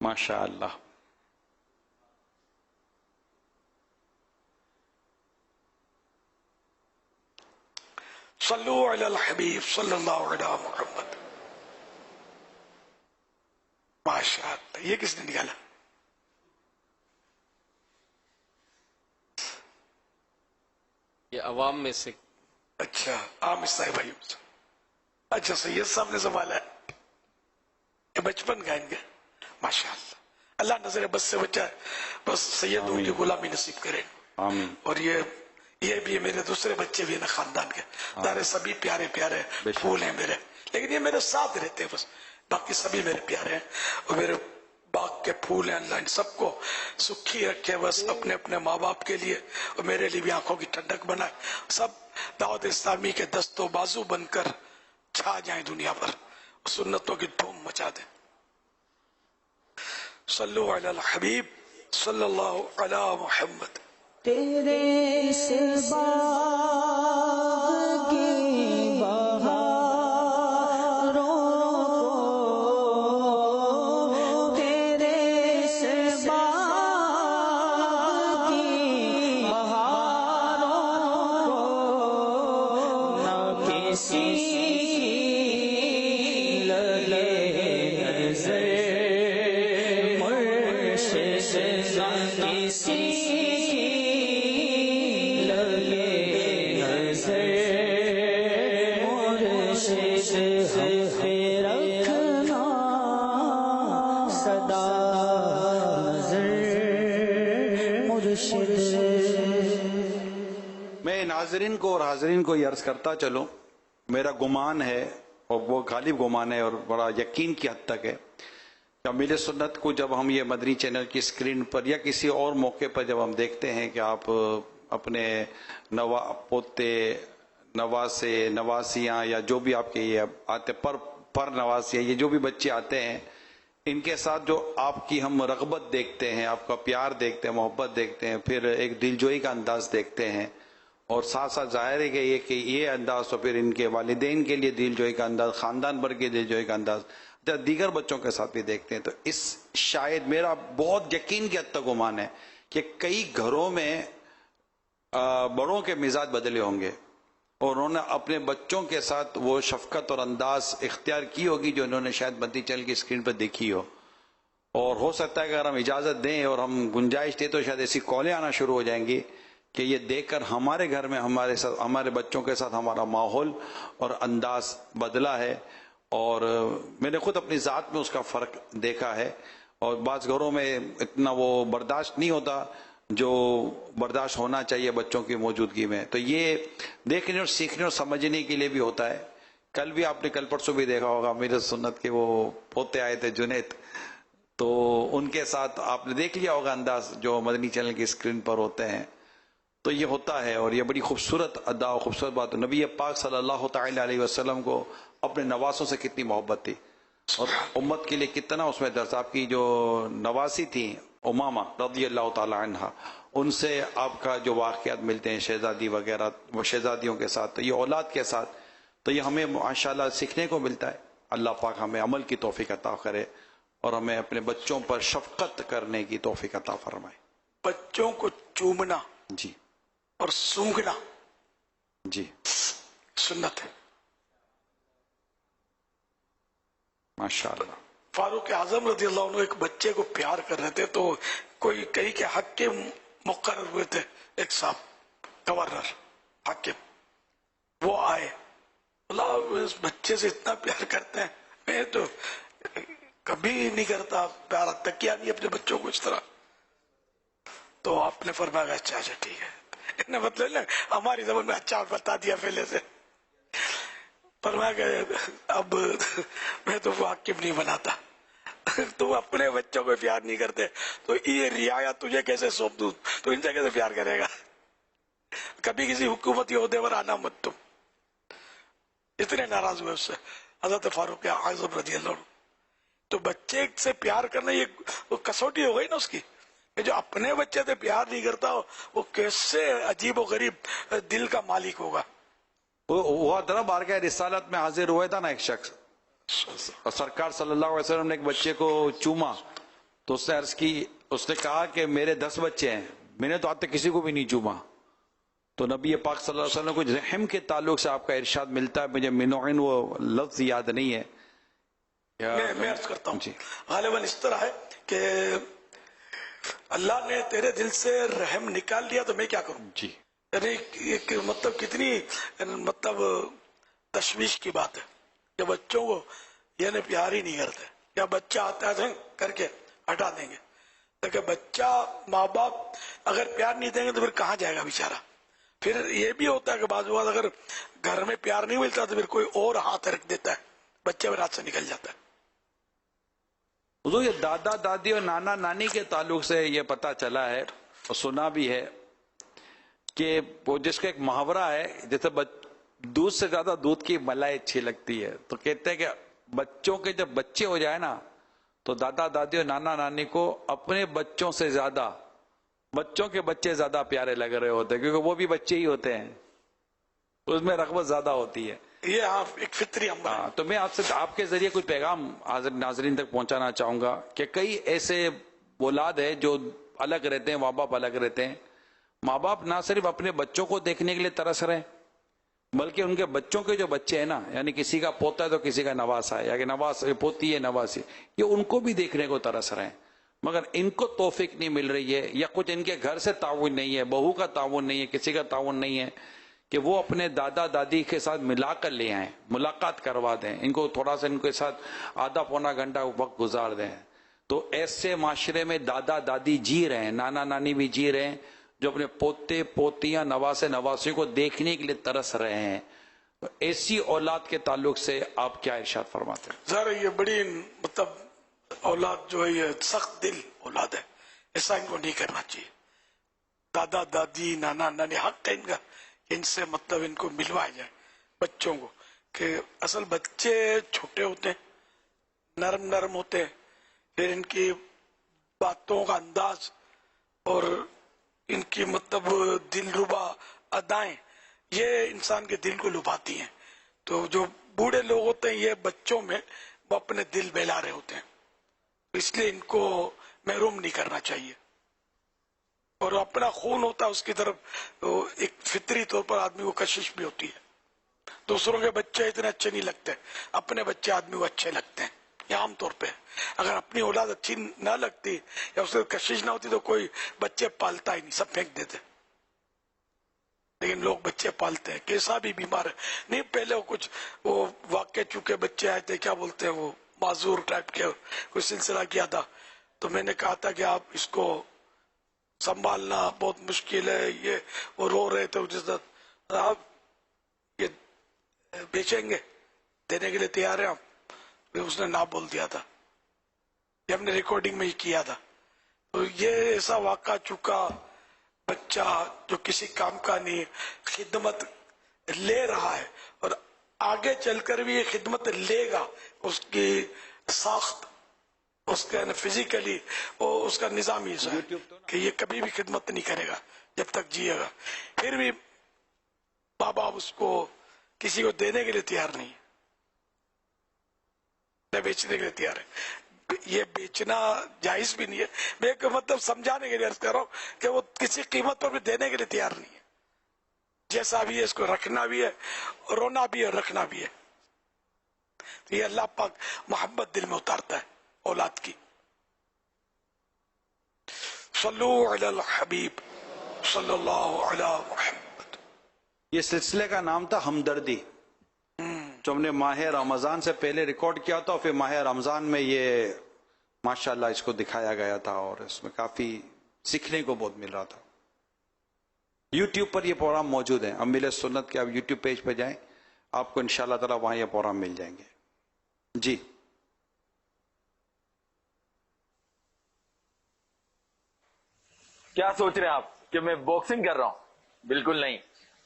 K: ماشاء اللہ.
G: صلو علی الحبیب صلی اللہ علیہ محمد. ماشاء اللہ. یہ کس نے نکالا؟
O: یہ عوام میں سے.
G: اچھا عام صاحب بھائی. اچھا سید صاحب نے سنبھالا ہے. یہ بچپن کا ان کا. ماشاء اللہ. اللہ نظر بس سے بچائے. بس سید ان کی غلامی نصیب کرے.
K: آمین.
G: اور یہ بھی میرے دوسرے بچے بھی ہیں خاندان کے. سارے سبھی پیارے پیارے پھول ہیں میرے. لیکن یہ میرے ساتھ رہتے ہیں بس. باقی سبھی میرے پیارے ہیں. اور میرے باغ کے پھول ہیں. اللہ ان سب کو سکھی رکھے بس اپنے اپنے ماں باپ کے لیے. اور میرے لیے بھی آنکھوں کی ٹھنڈک بنائے. سب دعوت اسلامی کے دست و بازو بن کر چھا جائیں دنیا پر. سنتوں کی دھوم مچا دیں. صلو علی الحبیب صلی اللہ علی محمد.
A: تیرے اس باغ کی بہاروں کو، تیرے اس باغ کی بہاروں کو نہ کسی لگے نظر، مرشد نہ کسی
K: میں ناظرین کو اور حاضرین کو یہ عرض کرتا چلوں، میرا گمان ہے اور وہ غالب گمان ہے اور بڑا یقین کی حد تک ہے کہ امیر سنت کو جب ہم یہ مدنی چینل کی اسکرین پر یا کسی اور موقع پر جب ہم دیکھتے ہیں کہ آپ اپنے پوتے نواسے نواسیاں یا جو بھی آپ کے یہ آتے پر نواسیاں یہ جو بھی بچے آتے ہیں، ان کے ساتھ جو آپ کی ہم رغبت دیکھتے ہیں، آپ کا پیار دیکھتے ہیں، محبت دیکھتے ہیں، پھر ایک دلجوئی کا انداز دیکھتے ہیں، اور ساتھ ساتھ ظاہر ہے کہ یہ انداز تو پھر ان کے والدین کے لیے دلجوئی کا انداز، خاندان بھر کے دلجوئی کا انداز جب دیگر بچوں کے ساتھ بھی دیکھتے ہیں، تو اس شاید میرا بہت یقین کی حد تک گمان ہے کہ کئی گھروں میں بڑوں کے مزاج بدلے ہوں گے اور انہوں نے اپنے بچوں کے ساتھ وہ شفقت اور انداز اختیار کی ہوگی جو انہوں نے شاید مدنی چینل کی اسکرین پر دیکھی ہو. اور ہو سکتا ہے کہ اگر ہم اجازت دیں اور ہم گنجائش دیں تو شاید ایسی کالیں آنا شروع ہو جائیں گی کہ یہ دیکھ کر ہمارے گھر میں ہمارے بچوں کے ساتھ ہمارا ماحول اور انداز بدلا ہے. اور میں نے خود اپنی ذات میں اس کا فرق دیکھا ہے. اور بعض گھروں میں اتنا وہ برداشت نہیں ہوتا جو برداشت ہونا چاہیے بچوں کی موجودگی میں. تو یہ دیکھنے اور سیکھنے اور سمجھنے کے لیے بھی ہوتا ہے. کل بھی آپ نے کل پرسوں بھی دیکھا ہوگا امیر سنت کے وہ پوتے آئے تھے جنید، تو ان کے ساتھ آپ نے دیکھ لیا ہوگا انداز جو مدنی چینل کی اسکرین پر ہوتے ہیں. تو یہ ہوتا ہے اور یہ بڑی خوبصورت ادا و خوبصورت بات. نبی پاک صلی اللہ تعالی علیہ وسلم کو اپنے نواسوں سے کتنی محبت تھی اور امت کے لیے کتنا اس میں درس. آپ کی جو نواسی تھی امامہ رضی اللہ تعالی عنہ، ان سے آپ کا جو واقعات ملتے ہیں شہزادی وغیرہ وہ شہزادیوں کے ساتھ، تو یہ اولاد کے ساتھ، تو یہ ہمیں ماشاءاللہ سیکھنے کو ملتا ہے. اللہ پاک ہمیں عمل کی توفیق عطا کرے اور ہمیں اپنے بچوں پر شفقت کرنے کی توفیق عطا فرمائے.
G: بچوں کو چومنا
K: جی
G: اور سونگنا
K: جی
G: سنت ہے.
K: ماشاءاللہ.
G: فاروق اعظم رضی اللہ عنہ ایک بچے کو پیار کر رہے تھے تو کوئی کئی کے حق کے مقرر ہوئے تھے. ایک صاحب گورنر حاکم وہ آئے، اللہ اس بچے سے اتنا پیار کرتے ہیں، میں تو کبھی نہیں کرتا پیار تک کیا نہیں اپنے بچوں کو اس طرح. تو آپ نے فرمایا اچھا اچھا ٹھیک ہے، مطلب ہماری زبان میں اچھا بتا دیا پہلے سے. فرمایا کہ اب میں تو وہ حاکم نہیں بناتا، تو اپنے بچوں کو پیار نہیں کرتے تو یہ رعایا تجھے کیسے سونپ دوں، تو ان سے کیسے پیار کرے گا. کبھی کسی حکومتی عہدے پر آنا مت. تم اتنے ناراض ہوئے اس سے حضرت فاروق اعظم رضی اللہ عنہ. تو بچے سے پیار کرنا یہ کسوٹی ہو گئی نا اس کی، جو اپنے بچے سے پیار نہیں کرتا وہ کیسے عجیب و غریب دل کا مالک ہوگا.
K: وہ ذرا بار کے رسالت میں حاضر ہوئے تھا نا ایک شخص، اور سرکار صلی اللہ علیہ وسلم نے ایک بچے کو چوما تو اس نے عرض کی، اس نے کہا کہ میرے 10 بچے ہیں، میں نے تو آج تک کسی کو بھی نہیں چوما. تو نبی پاک صلی اللہ علیہ وسلم کو رحم کے تعلق سے آپ کا ارشاد ملتا ہے، مجھے منوعن وہ لفظ یاد نہیں ہے.
G: میں عرض کرتا ہوں، غالباً اس طرح ہے کہ اللہ نے تیرے دل سے رحم نکال دیا تو میں کیا کروں.
K: جی
G: یعنی ایک مطلب کتنی مطلب تشویش کی بات ہے کہ بچوں کو یعنی پیار ہی نہیں کرتے، یا بچہ آتا ہے کر کے ہٹا دیں گے. لیکن بچہ ماں باپ اگر پیار نہیں دیں گے تو پھر کہاں جائے گا بیچارہ. پھر یہ بھی ہوتا ہے کہ بعض اوقات اگر گھر میں پیار نہیں ملتا تو پھر کوئی اور ہاتھ رکھ دیتا ہے، بچے میں ہاتھ سے نکل جاتا ہے.
K: حضور یہ دادا دادی اور نانا نانی کے تعلق سے یہ پتا چلا ہے اور سنا بھی ہے کہ وہ جس کا ایک محاورہ ہے، جیسے دودھ سے زیادہ دودھ کی ملائی اچھی لگتی ہے، تو کہتے ہیں کہ بچوں کے جب بچے ہو جائے نا تو دادا دادی اور نانا نانی کو اپنے بچوں سے زیادہ بچوں کے بچے زیادہ پیارے لگ رہے ہوتے ہیں، کیونکہ وہ بھی بچے ہی ہوتے ہیں، اس میں رغبت زیادہ ہوتی ہے.
G: یہ ایک فطری امر ہے.
K: تو میں آپ کے ذریعے کوئی پیغام ناظرین تک پہنچانا چاہوں گا کہ کئی ایسے اولاد ہیں جو الگ رہتے ہیں، ماں باپ الگ رہتے ہیں. ماں باپ نہ صرف اپنے بچوں کو دیکھنے کے لیے ترس رہے ہیں بلکہ ان کے بچوں کے جو بچے ہیں نا، یعنی کسی کا پوتا ہے تو کسی کا نواسا ہے، یا کہ نواس پوتی ہے نواسی، یہ ان کو بھی دیکھنے کو ترس رہے ہیں، مگر ان کو توفیق نہیں مل رہی ہے، یا کچھ ان کے گھر سے تعاون نہیں ہے، بہو کا تعاون نہیں ہے، کسی کا تعاون نہیں ہے کہ وہ اپنے دادا دادی کے ساتھ ملا کر لے آئیں، ملاقات کروا دیں، ان کو تھوڑا سا ان کے ساتھ آدھا پونا گھنٹہ وقت گزار دیں. تو ایسے معاشرے میں دادا دادی جی رہے ہیں، نانا نانی بھی جی رہے ہیں، جو اپنے پوتے پوتیاں نواسے نواسیوں کو دیکھنے کے لیے ترس رہے ہیں. تو ایسی اولاد کے تعلق سے آپ کیا ارشاد فرماتے ہیں؟
G: ظاہر یہ بڑی مطلب اولاد جو ہے یہ سخت دل اولاد ہے، ایسا ان کو نہیں کرنا چاہیے. دادا دادی نانا نانی حق ہے ان کا، ان سے مطلب ان کو ملوایا جائے بچوں کو، کہ اصل بچے چھوٹے ہوتے ہیں، نرم نرم ہوتے ہیں، پھر ان کی باتوں کا انداز اور ان کی مطلب دل ربا ادائیں یہ انسان کے دل کو لبھاتی ہیں. تو جو بوڑھے لوگ ہوتے ہیں یہ بچوں میں وہ اپنے دل بہلا رہے ہوتے ہیں، اس لیے ان کو محروم نہیں کرنا چاہیے. اور اپنا خون ہوتا ہے اس کی طرف ایک فطری طور پر آدمی کو کشش بھی ہوتی ہے. دوسروں کے بچے اتنے اچھے نہیں لگتے، اپنے بچے آدمی کو اچھے لگتے ہیں. یہ عام طور پہ اگر اپنی اولاد اچھی نہ لگتی یا اس سے کشش نہ ہوتی تو کوئی بچے پالتا ہی نہیں، سب پھینک دیتے. لیکن لوگ بچے پالتے ہیں. کیسا بھی بیمار ہے نہیں، پہلے وہ کچھ وہ واقع چکے بچے آئے تھے، کیا بولتے ہیں وہ معذور ٹائپ کے کوئی سلسلہ کیا تھا، تو میں نے کہا تھا کہ آپ اس کو سنبھالنا بہت مشکل ہے، یہ وہ رو رہے تھے، آپ یہ بیچیں گے، دینے کے لیے تیار ہیں آپ؟ اس نے نہ بول دیا تھا، یہ ہم نے ریکارڈنگ میں ہی کیا تھا. تو یہ ایسا واقعہ چکا بچہ جو کسی کام کا نہیں، خدمت لے رہا ہے اور آگے چل کر بھی یہ خدمت لے گا، اس کی ساخت اس کا فزیکلی اس کا نظام ہی ہے کہ یہ کبھی بھی خدمت نہیں کرے گا جب تک جیے گا. پھر بھی ماں باپ اس کو کسی کو دینے کے لیے تیار نہیں ہے، نہ بیچنے کے لیے تیار ہے. یہ بیچنا جائز بھی نہیں ہے. میں ایک مطلب سمجھانے کے لیے عرض کر رہا ہوں کہ وہ کسی قیمت پر بھی دینے کے لیے تیار نہیں ہے. جیسا بھی ہے اس کو رکھنا بھی ہے، رونا بھی ہے، رکھنا بھی ہے. تو یہ اللہ پاک محبت دل میں اتارتا ہے اولاد کی. صلو علی الحبیب صلی اللہ علی محمد.
K: یہ سلسلے کا نام تھا ہمدردی، جو ہم نے ماہ رمضان سے پہلے ریکارڈ کیا تھا، اور پھر ماہ رمضان میں یہ ماشاءاللہ اس کو دکھایا گیا تھا، اور اس میں کافی سیکھنے کو بہت مل رہا تھا. یوٹیوب پر یہ پروگرام موجود ہے، امیل سنت کے آپ یوٹیوب پیج پہ جائیں، آپ کو انشاءاللہ تعالی وہاں یہ پروگرام مل جائیں گے. جی
P: کیا سوچ رہے ہیں آپ کہ میں باکسنگ کر رہا ہوں؟ بالکل نہیں،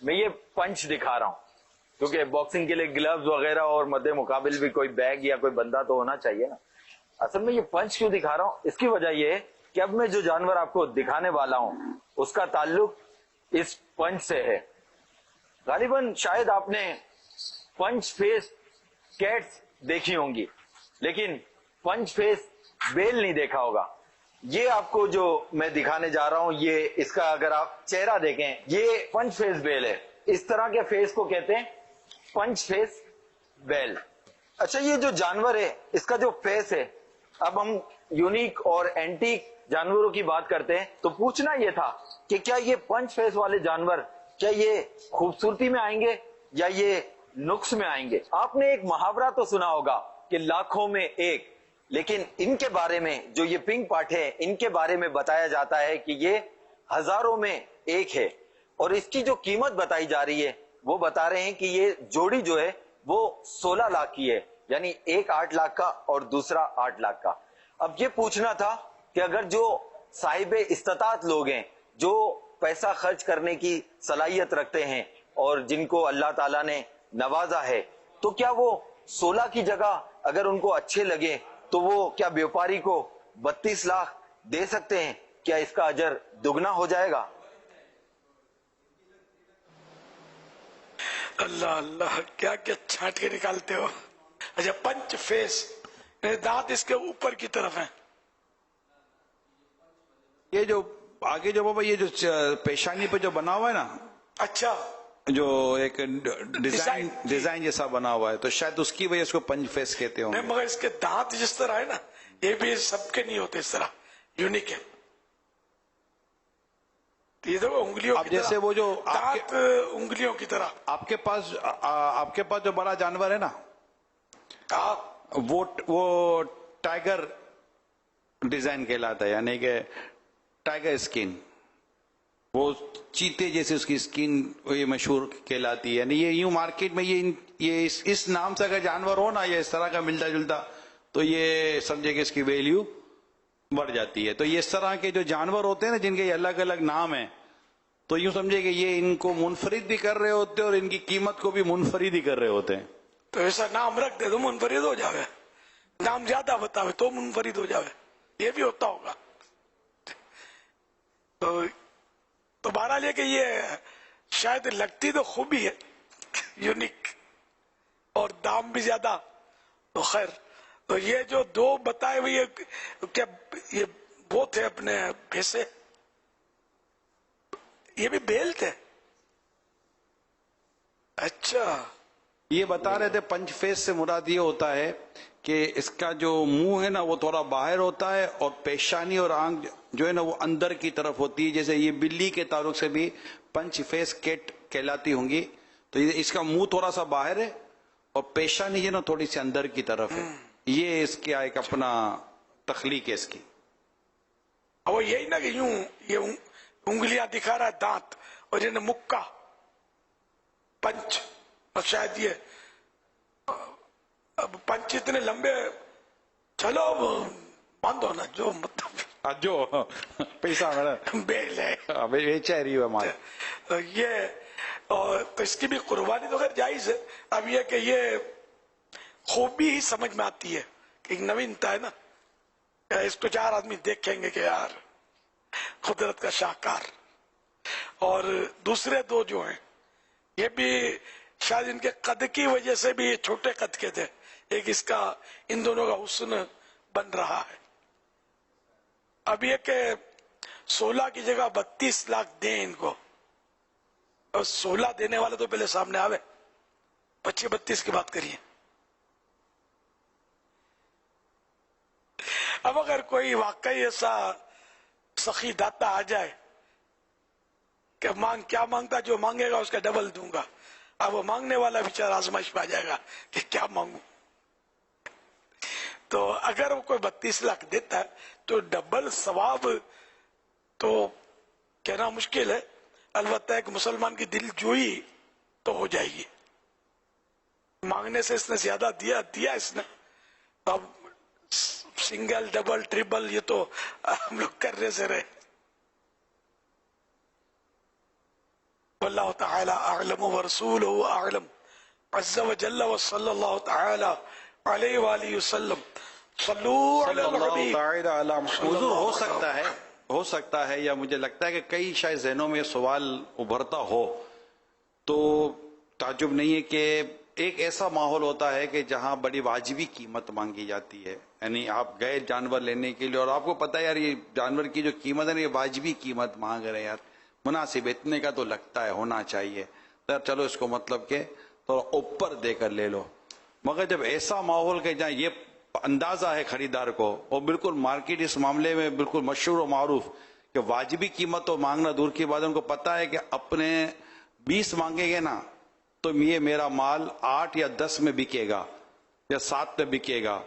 P: میں یہ پنچ دکھا رہا ہوں، کیونکہ باکسنگ کے لیے گلوز وغیرہ اور مد مقابل بھی کوئی بیگ یا کوئی بندہ تو ہونا چاہیے نا. اصل میں یہ پنچ کیوں دکھا رہا ہوں، اس کی وجہ یہ ہے کہ اب میں جو جانور آپ کو دکھانے والا ہوں اس کا تعلق اس پنچ سے ہے. غالباً شاید آپ نے پنچ فیس کیٹس دیکھی ہوں گی، لیکن پنچ فیس بیل نہیں دیکھا ہوگا. یہ آپ کو جو میں دکھانے جا رہا ہوں، یہ اس کا اگر آپ چہرہ دیکھیں، یہ پنچ فیس بیل ہے. اس طرح کے فیس کو کہتے ہیں پنچ فیس بیل. اچھا، یہ جو جانور ہے اس کا جو فیس ہے، اب ہم یونیک اور اینٹیک جانوروں کی بات کرتے ہیں تو پوچھنا یہ تھا کہ کیا یہ پنچ فیس والے جانور کیا یہ خوبصورتی میں آئیں گے یا یہ نقص میں آئیں گے؟ آپ نے ایک محاورہ تو سنا ہوگا کہ لاکھوں میں ایک، لیکن ان کے بارے میں جو یہ پنک پارٹ ہے ان کے بارے میں بتایا جاتا ہے کہ یہ ہزاروں میں ایک ہے. اور اس کی جو قیمت بتائی جا رہی ہے وہ بتا رہے ہیں کہ یہ جوڑی جو ہے وہ 16 لاکھ کی ہے، یعنی ایک 8 لاکھ کا اور دوسرا 8 لاکھ کا. اب یہ پوچھنا تھا کہ اگر جو صاحب استطاعت لوگ ہیں، جو پیسہ خرچ کرنے کی صلاحیت رکھتے ہیں اور جن کو اللہ تعالیٰ نے نوازا ہے، تو کیا وہ 16 کی جگہ اگر ان کو اچھے لگے تو وہ کیا بیوپاری کو 32 لاکھ دے سکتے ہیں؟ کیا اس کا اجر دگنا ہو جائے گا؟
G: اللہ اللہ، کیا کیا چھانٹ کے نکالتے ہو. اچھا، پنچ فیس، دانت اس کے اوپر کی طرف ہیں.
K: یہ جو آگے جو بابا یہ جو پیشانی پہ جو بنا ہوا ہے نا،
G: اچھا،
K: جو ایک ڈیزائن جیسا بنا ہوا ہے، تو شاید اس کی وجہ اس کو پنچ فیس کہتے ہوں.
G: نہیں، مگر اس کے دانت جس طرح ہے نا، یہ بھی سب کے نہیں ہوتے اس طرح، یونیک ہے. یہ تو انگلیوں
K: اب جیسے وہ جو
G: دانت انگلیوں کی طرح.
K: آپ کے پاس جو بڑا جانور ہے نا، وہ ٹائیگر ڈیزائن کہلاتا ہے، یعنی کہ ٹائیگر اسکن، وہ چیتے جیسے اس کی اسکن یہ مشہور کہلاتی ہے. یعنی یہ یوں مارکیٹ میں یہ اس نام سے اگر جانور ہو نا، یہ اس طرح کا ملتا جلتا، تو یہ سمجھے کہ اس کی ویلیو بڑھ جاتی ہے. تو یہ اس طرح کے جو جانور ہوتے ہیں نا، جن کے یہ الگ الگ نام ہیں، تو یوں سمجھے کہ یہ ان کو منفرد بھی کر رہے ہوتے ہیں اور ان کی قیمت کو بھی منفرد ہی کر رہے ہوتے ہیں.
G: تو ایسا نام رکھ دے تو منفرد ہو جاوے، نام زیادہ بتاوے تو منفرد ہو جاوے، یہ بھی ہوتا ہوگا. تو بہرحال یہ کہ یہ شاید لگتی تو خوبی ہے، یونیک، اور دام بھی زیادہ. تو خیر، تو یہ جو دو بتائے ہوئے کیا یہ وہ تھے اپنے بھیسے، یہ بھی بیل تھے؟ اچھا،
K: یہ بتا رہے تھے پنچ فیس سے مراد یہ ہوتا ہے کہ اس کا جو منہ ہے نا وہ تھوڑا باہر ہوتا ہے اور پیشانی اور آنکھ جو ہے نا وہ اندر کی طرف ہوتی ہے. جیسے یہ بلی کے تعلق سے بھی پنچ فیس کیٹ کہلاتی ہوں گی. تو اس کا منہ تھوڑا سا باہر ہے اور پیشانی جو ہے نا تھوڑی سی اندر کی طرف ہے. یہ اس کا ایک اپنا تخلیق ہے اس کی.
G: وہ یہی نا کہ یوں یہ انگلیاں دکھا رہا ہے، دانت، اور یہ مکہ پنچ، اور شاید یہ اب پنچ اتنے لمبے. چلو اب باندھو نا، جو مطلب
K: جو پیسہ میرا
G: بیل ہے
K: بیچا رہی ہے ہمارے
G: یہ. اور تو اس کی بھی قربانی تو خیر جائز ہے. اب یہ کہ یہ خوبی ہی سمجھ میں آتی ہے کہ ایک نوینتا ہے نا، اس کو 4 آدمی دیکھیں گے کہ یار قدرت کا شاہکار. اور دوسرے دو جو ہیں یہ بھی شاید ان کے قد کی وجہ سے بھی چھوٹے قد کے تھے. ایک اس کا ان دونوں کا حسن بن رہا ہے. اب یہ کہ 16 کی جگہ 32 لاکھ دیں ان کو، اور 16 دینے والے تو پہلے سامنے آوے، 25-32 کی بات کریے. اب اگر کوئی واقعی ایسا سخی داتا آ جائے کہ کیا مانگتا، جو مانگے گا اس کا ڈبل دوں گا. اب وہ مانگنے والا بیچارہ آزمائش پہ آ جائے گا کہ کیا مانگوں. تو اگر وہ کوئی 32 لاکھ دیتا ہے تو ڈبل ثواب تو کہنا مشکل ہے. البتہ ایک مسلمان کی دل جوئی تو ہو جائے گی. مانگنے سے اس نے زیادہ دیا اس نے. اب سنگل ڈبل ٹریبل یہ تو ہم لوگ کر رہے سے رہے. واللہ تعالی اعلم ورسولہ اعلم عز وجل وصلی اللہ تعالی علیہ وآلہ وسلم. صلو علی الحبیب.
K: حضور ہو سکتا ہے یا مجھے لگتا ہے کہ کئی شاید ذہنوں میں یہ سوال ابھرتا ہو تو تعجب نہیں ہے کہ ایک ایسا ماحول ہوتا ہے کہ جہاں بڑی واجبی قیمت مانگی جاتی ہے. یعنی آپ گئے جانور لینے کے لیے اور آپ کو پتا ہے یار یہ جانور کی جو قیمت ہے نا یہ واجبی قیمت مانگ رہے ہیں یار، مناسب اتنے کا تو لگتا ہے ہونا چاہیے، تو چلو اس کو مطلب کہ تھوڑا اوپر دے کر لے لو. مگر جب ایسا ماحول کہ جہاں یہ اندازہ ہے خریدار کو، اور بالکل مارکیٹ اس معاملے میں بالکل مشہور و معروف کہ واجبی قیمت تو مانگنا دور کی بات ہے، ان کو پتا ہے کہ اپنے 20 مانگیں گے نا تو یہ میرا مال 8 یا 10 میں بکے گا یا 7 میں بکے گا.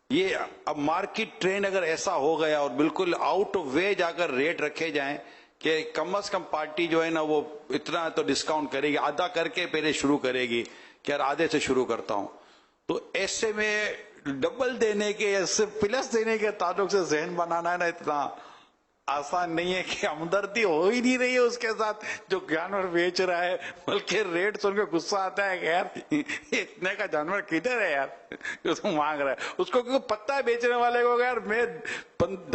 K: یہ اب مارکیٹ ٹرینڈ اگر ایسا ہو گیا اور بالکل آؤٹ آف وے جا کر ریٹ رکھے جائیں کہ کم از کم پارٹی جو ہے نا وہ اتنا تو ڈسکاؤنٹ کرے گی، آدھا کر کے پہلے شروع کرے گی کہ یار آدھے سے شروع کرتا ہوں، تو ایسے میں ڈبل دینے کے یا صرف پلس دینے کے تعلق سے ذہن بنانا ہے نا اتنا آسان نہیں ہے کہ ہمدردی ہو ہی نہیں رہی ہے اس کے ساتھ جو جانور بیچ رہا ہے، بلکہ ریٹ سن کے غصہ آتا ہے کہ یار اتنے کا جانور کدھر ہے یار جو تم مانگ رہا ہے. اس کو کیونکہ پتہ ہے بیچنے والے کو یار میں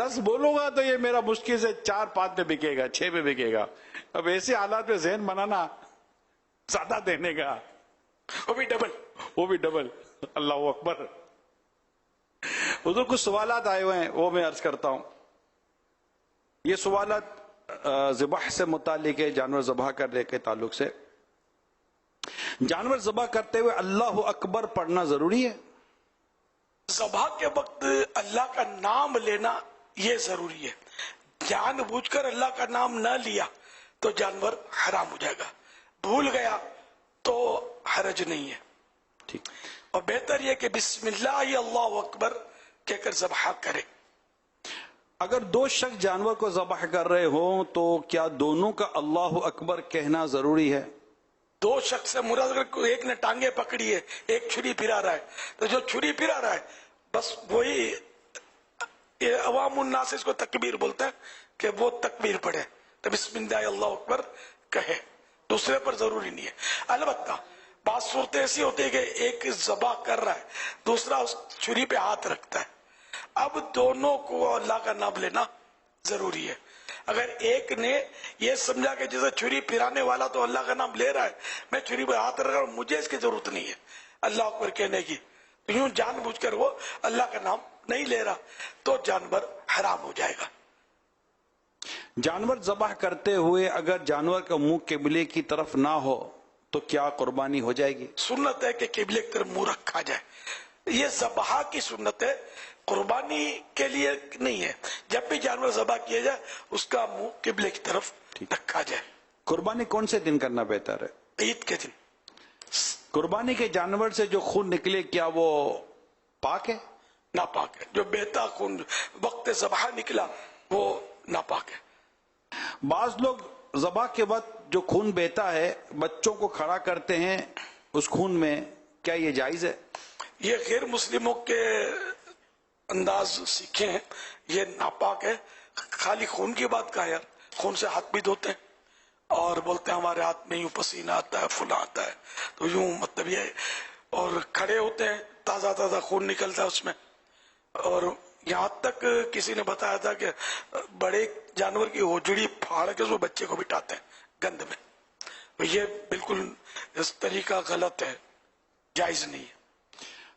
K: 10 بولوں گا تو یہ میرا مشکل سے 4-5 میں بکے گا، 6 میں بکے گا. اب ایسے حالات میں ذہن بنانا زیادہ دینے کا، وہ بھی ڈبل. اللہ اکبر. حضور کچھ سوالات آئے ہوئے ہیں وہ میں عرض کرتا ہوں. یہ سوالات ذبح سے متعلق ہے، جانور ذبح کرنے کے تعلق سے. جانور ذبح کرتے ہوئے اللہ اکبر پڑھنا ضروری ہے؟
G: ذبح کے وقت اللہ کا نام لینا یہ ضروری ہے. جان بوجھ کر اللہ کا نام نہ لیا تو جانور حرام ہو جائے گا، بھول گیا تو حرج نہیں ہے.
K: ٹھیک.
G: اور بہتر یہ کہ بسم اللہ اللہ اکبر کہہ کر ذبح کرے.
K: اگر 2 شخص جانور کو ذبح کر رہے ہوں تو کیا دونوں کا اللہ اکبر کہنا ضروری ہے؟
G: 2 شخص سے مراد اگر ایک نے ٹانگیں پکڑی ہے، ایک چھری پھرا رہا ہے، تو جو چھری پھرا رہا ہے بس وہی عوام الناس اس کو تکبیر بولتے ہیں کہ وہ تکبیر پڑھے تو بسم اللہ اللہ اکبر کہے، دوسرے پر ضروری نہیں ہے. البتہ بعض صورتیں ایسی ہوتی ہے کہ ایک ذبح کر رہا ہے، دوسرا اس چھری پہ ہاتھ رکھتا ہے، اب دونوں کو اللہ کا نام لینا ضروری ہے. اگر ایک نے یہ سمجھا کہ جیسے چھری پھرانے والا تو اللہ کا نام لے رہا ہے، میں چھری پہ ہاتھ رکھ رہا ہوں، مجھے اس کی ضرورت نہیں ہے اللہ اکبر کہنے کی، تو یوں جان بوجھ کر وہ اللہ کا نام نہیں لے رہا تو جانور حرام ہو جائے گا.
K: جانور ذبح کرتے ہوئے اگر جانور کا منہ قبلے کی طرف نہ ہو تو کیا قربانی ہو جائے گی؟
G: سنت ہے کہ قبلے کی طرف منہ رکھا جائے، یہ ذبح کی سنت ہے، قربانی کے لیے نہیں ہے. جب بھی جانور ذبح کیا جائے اس کا منہ قبلے کی طرف رکھا جائے.
K: قربانی کون سے دن کرنا بہتر ہے؟
G: عید کے دن.
K: قربانی کے جانور سے جو خون نکلے کیا وہ پاک ہے؟
G: ناپاک ہے. جو بہتا خون وقت ذبح نکلا وہ ناپاک ہے.
K: بعض لوگ ذبح کے وقت جو خون بہتا ہے بچوں کو کھڑا کرتے ہیں اس خون میں، کیا یہ جائز ہے؟
G: یہ غیر مسلموں کے انداز سیکھے ہیں، یہ ناپاک ہے. خالی خون کی بات کہا یار، خون سے ہاتھ بھی دھوتے ہیں اور بولتے ہیں ہمارے ہاتھ میں یوں پسینہ آتا ہے فلاں آتا ہے، تو یوں مطلب یہ، اور کھڑے ہوتے ہیں تازہ تازہ خون نکلتا ہے اس میں. اور یہاں تک کسی نے بتایا تھا کہ بڑے جانور کی ہوجڑی پھاڑ کے اس بچے کو بٹھاتے ہیں گند میں. یہ بالکل اس طریقہ غلط ہے، جائز نہیں ہے،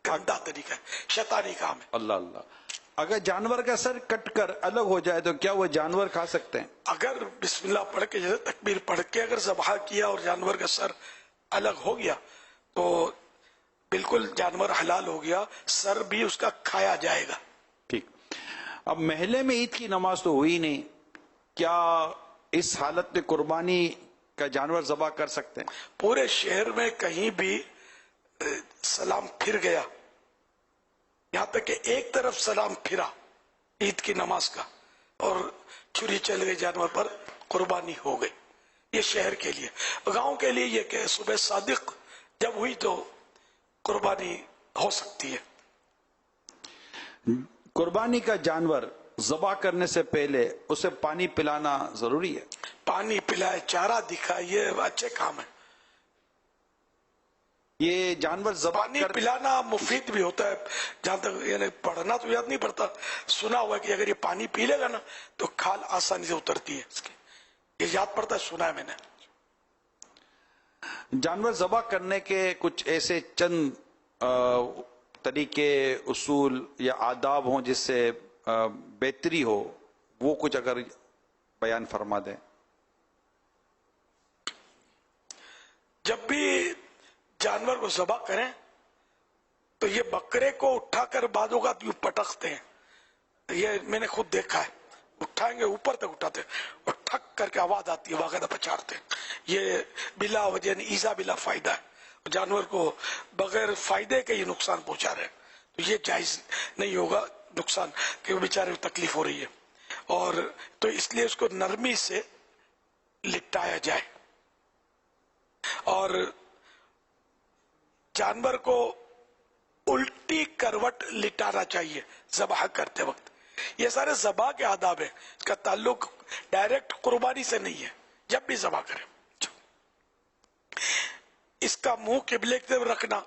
G: گندا طریقہ ہے، شیطانی کام ہے.
K: اللہ اللہ. اگر جانور کا سر کٹ کر الگ ہو جائے تو کیا وہ جانور کھا سکتے ہیں؟
G: اگر بسم اللہ پڑھ کے جیسے تکبیر پڑھ کے اگر ذبح کیا اور جانور کا سر الگ ہو گیا تو بالکل جانور حلال ہو گیا، سر بھی اس کا کھایا جائے گا.
K: ٹھیک. اب محلے میں عید کی نماز تو ہوئی نہیں، کیا اس حالت میں قربانی کا جانور ذبح کر سکتے ہیں؟
G: پورے شہر میں کہیں بھی سلام پھر گیا، یہاں تک کہ ایک طرف سلام پھرا عید کی نماز کا اور چھری چل گئی جانور پر، قربانی ہو گئی. یہ شہر کے لیے. گاؤں کے لیے یہ کہ صبح صادق جب ہوئی تو قربانی ہو سکتی ہے.
K: قربانی کا جانور ذبح کرنے سے پہلے اسے پانی پلانا ضروری ہے؟
G: پانی پلائے، چارہ دکھائے، یہ اچھے کام ہے.
K: یہ جانور ذبح
G: پانی پلانا مفید بھی ہوتا ہے. جہاں تک یعنی پڑھنا تو یاد نہیں پڑتا، سنا ہوا کہ اگر یہ پانی پی لے گا نا تو کھال آسانی سے اترتی ہے اس کی. یہ یاد پڑتا ہے، سنا ہے میں نے.
K: جانور ذبح کرنے کے کچھ ایسے چند طریقے اصول یا آداب ہوں جس سے بہتری ہو، وہ کچھ اگر بیان فرما دیں.
G: جب بھی جانور کو ذبح کریں تو یہ بکرے کو اٹھا کر بعض اوقات یوں پٹکتے ہیں. یہ میں نے خود دیکھا ہے، اٹھائیں گے اوپر تک اٹھاتے ہیں اور ٹھک کر کے آواز آتی ہے، باقاعدہ پچاڑتے ہیں. یہ بلا وجہ ایزا بلا فائدہ ہے، جانور کو بغیر فائدے کے یہ نقصان پہنچا رہے ہیں. تو یہ جائز نہیں ہوگا نقصان، کہ وہ بیچارے کو تکلیف ہو رہی ہے. اور تو اس لیے اس کو نرمی سے لٹایا جائے. اور جانور کو الٹی کروٹ لٹانا چاہیے ذبح کرتے وقت. یہ سارے ذبح کے آداب ہیں، اس کا تعلق ڈائریکٹ قربانی سے نہیں ہے. جب بھی ذبح کریں اس کا منہ قبلے کی طرف رکھنا،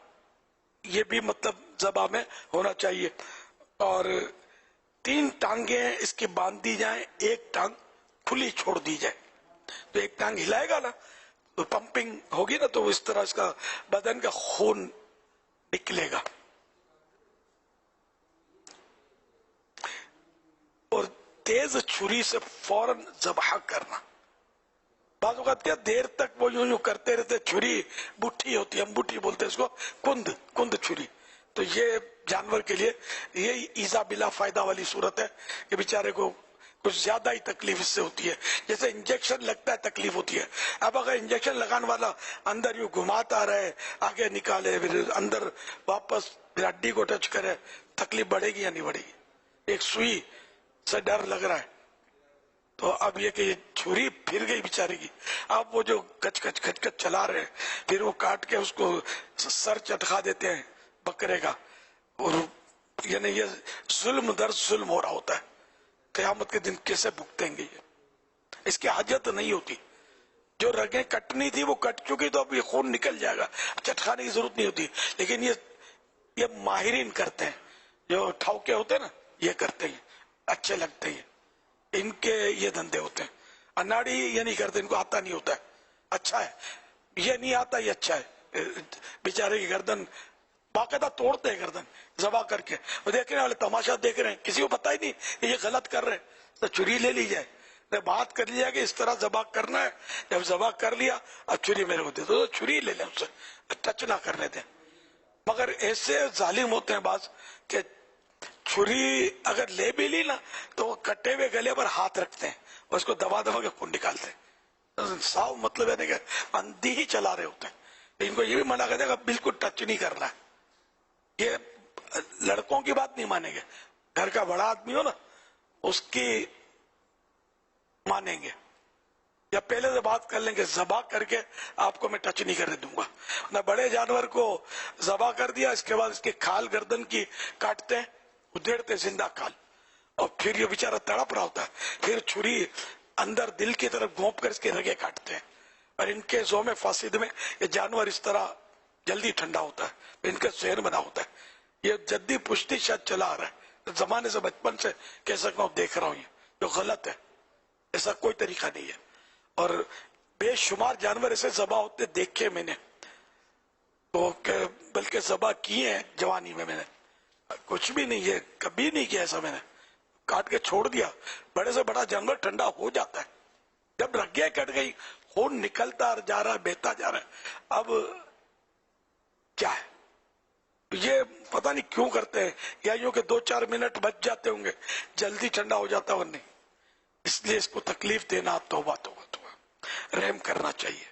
G: یہ بھی مطلب ذبح میں ہونا چاہیے. اور 3 ٹانگیں اس کی باندھ دی جائیں، ایک ٹانگ کھلی چھوڑ دی جائے. تو ایک ٹانگ ہلائے گا نا تو پمپنگ ہوگی نا، تو اس طرح اس کا بدن کا خون نکلے گا. اور تیز چھری سے فوراً ذبح کرنا. بعض اوقات کیا دیر تک وہ یوں کرتے رہتے، چھری بٹھی ہوتی ہے، ہم بٹھی بولتے ہیں اس کو، کند چھری. تو یہ جانور کے لیے یہ ایزا بلا فائدہ والی صورت ہے کہ بیچارے کو کچھ زیادہ ہی تکلیف اس سے ہوتی ہے. جیسے انجیکشن لگتا ہے تکلیف ہوتی ہے. اب اگر انجیکشن لگانے والا اندر یوں گھماتا رہے، آگے نکالے، پھر اندر واپس پھر ہڈی کو ٹچ کرے، تکلیف بڑھے گی یا نہیں بڑھے گی؟ ایک سوئی سے ڈر لگ رہا ہے. تو اب یہ کہ یہ چھری پھر گئی بیچارے کی. اب وہ جو کچ کچ چلا رہے ہیں، پھر وہ کاٹ کے اس کو سر چٹکا دیتے ہیں بکرے کا. اور یعنی یہ ظلم در ظلم ہو رہا ہوتا ہے. قیامت کے دن کیسے بھگتیں گے؟ یہ اس کی حاجت نہیں ہوتی. جو رگیں کٹنی تھی وہ کٹ چکی، تو اب یہ خون نکل جائے گا، چٹکانے کی ضرورت نہیں ہوتی. لیکن یہ ماہرین کرتے ہیں، جو ٹھوکے ہوتے ہیں نا، یہ کرتے ہیں، اچھے لگتے ہیں، ان کے یہ دھندے ہوتے ہیں. اناڑی یہ نہیں کرتے، ان کو آتا نہیں ہوتا ہے. اچھا ہے یہ نہیں آتا، یہ اچھا ہے. بیچارے کی گردن باقاعدہ توڑتے ہیں، گردن ذبح کر کے. وہ دیکھنے والے تماشا دیکھ رہے ہیں، کسی کو پتہ ہی نہیں کہ یہ غلط کر رہے ہیں. تو چھری لے لی جائے، بات کر لیا کہ اس طرح ذبح کرنا ہے. جب ذبح کر لیا اب چھری میرے کو دے دو، تو چھری لے لیں، اس سے ٹچ نہ کرنے دیں. مگر ایسے ظالم ہوتے ہیں بعض کہ چھری اگر لے بھی لی نا تو وہ کٹے ہوئے گلے پر ہاتھ رکھتے ہیں اور اس کو دبا کے خون نکالتے ہیں. صاف مطلب ہے کہ اندھی ہی چلا رہے ہوتے ہیں. ان کو یہ بھی منع کرتے ہیں کہ بالکل ٹچ نہیں کرنا ہے. یہ لڑکوں کی بات نہیں مانیں گے، گھر کا بڑا آدمی ہو نا اس کی مانیں گے، یا پہلے سے بات کر لیں گے ذبح کر کے آپ کو میں ٹچ نہیں کرنے دوں گا. نہ بڑے جانور کو ذبح کر دیا، اس کے بعد اس کے کھال گردن کی کاٹتے ہیں، ادھیڑتے زندہ کھال، اور پھر یہ بیچارہ تڑپ رہا ہوتا ہے. پھر چھری اندر دل کی طرف گھونپ کر اس کے رگے کاٹتے ہیں. اور ان کے زوم فاسد میں یہ جانور اس طرح جلدی ٹھنڈا ہوتا ہے، ان کا ذہن بنا ہوتا ہے. یہ جدی پشتی شاید چلا آ رہا ہے، زمانے سے بچپن سے کہہ سکتا ہوں دیکھ رہا ہوں، یہ جو غلط ہے. ایسا کوئی طریقہ نہیں ہے. اور بے شمار جانور ایسے ذبح ہوتے دیکھے میں نے، تو بلکہ ذبح کیے ہیں جوانی میں نے. کچھ بھی نہیں ہے، کبھی نہیں کیا ایسا میں نے، کاٹ کے چھوڑ دیا. بڑے سے بڑا جانور ٹھنڈا ہو جاتا ہے. جب رگیں کٹ گئی، خون نکلتا جا رہا ہے، بہتا جا رہا ہے. اب کیا ہے یہ پتہ نہیں کیوں کرتے ہیں، یا یوں کہ 2-4 منٹ بچ جاتے ہوں گے، جلدی ٹھنڈا ہو جاتا اور نہیں. اس لیے اس کو تکلیف دینا توبہ توبہ توبہ، رحم کرنا چاہیے.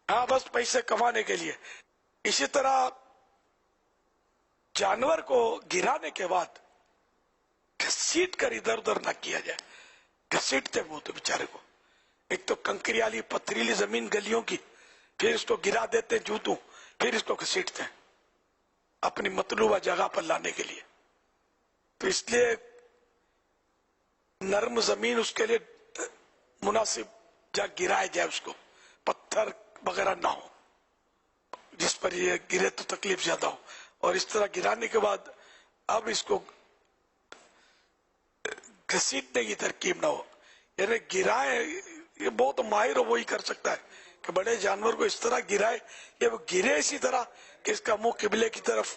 G: ہاں بس پیسے کمانے کے لیے. اسی طرح جانور کو گرانے کے بعد گھسیٹ کر ادھر ادھر نہ کیا جائے. گھسیٹتے وہ تو بیچارے کو، ایک تو کنکریالی پتھریلی زمین گلیوں کی، پھر اس کو گرا دیتے جوتوں، پھر اس کو گھسیٹتے ہیں اپنی مطلوبہ جگہ پر لانے کے لیے. تو اس لیے نرم زمین اس کے لیے مناسب جہاں گرائے جائے، اس کو پتھر وغیرہ نہ ہو جس پر یہ گرے تو تکلیف زیادہ ہو. اور اس طرح گرانے کے بعد اب اس کو گھسیٹنے کی ترکیب نہ ہو، یعنی گرائے. یہ بہت ماہر ہو وہی کر سکتا ہے کہ بڑے جانور کو اس طرح گرائے کہ وہ گرے اسی طرح کہ اس کا منہ قبلے کی طرف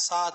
Q: 7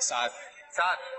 O: 7,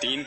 O: 3।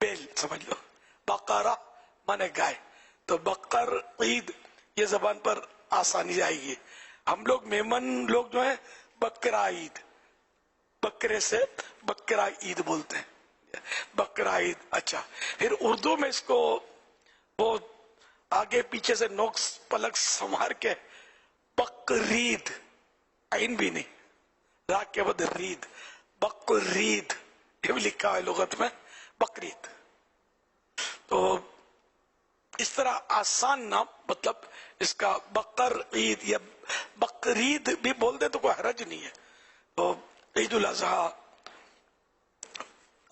G: بیل سمجھ لو, بقرہ مانے گائے, تو بقر عید یہ زبان پر آسانی آئے گی. ہم لوگ میمن لوگ جو ہیں بکرا عید, بکرے سے بکرا عید بولتے ہیں, بکرا عید. اچھا, پھر اردو میں اس کو وہ آگے پیچھے سے نوکس پلک سنوار کے بقرید, عین بھی نہیں, را کے بعد رید, بقرید یہ بھی لکھا ہے لغت میں بقرید. تو اس طرح آسان نام, مطلب اس کا بقر عید یا بقرید بھی بول دے تو کوئی حرج نہیں ہے. تو عید الاضحیٰ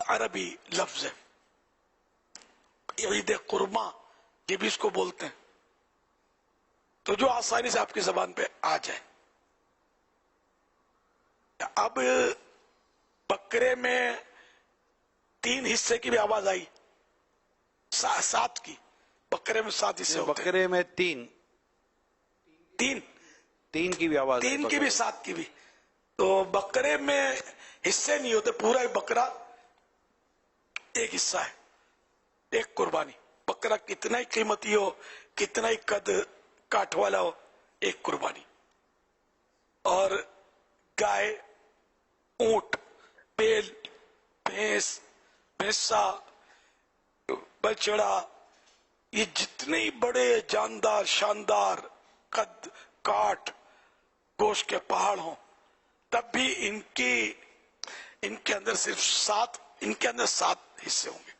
G: عربی لفظ ہے, عید قرباں یہ بھی اس کو بولتے ہیں. تو جو آسانی سے آپ کی زبان پہ آ جائے. اب بکرے میں 3 حصے کی بھی آواز آئی, 7 کی, بکرے میں 7 حصے ہوتے ہیں.
K: بکرے میں 3 کی بھی آواز,
G: 3 کی بھی 7 کی بھی. تو بکرے میں حصے نہیں ہوتے, پورا ہی بکرا ایک حصہ ہے, ایک قربانی. بکرا کتنا ہی قیمتی ہو, کتنا ہی قد کاٹ والا ہو, ایک قربانی. اور گائے, اونٹ, بیل, بھینس, بھینسا, بچڑا, یہ جتنے ہی بڑے جاندار شاندار قد کاٹ گوشت کے پہاڑ ہوں, تب بھی ان کے اندر صرف 7 حصے ہوں گے.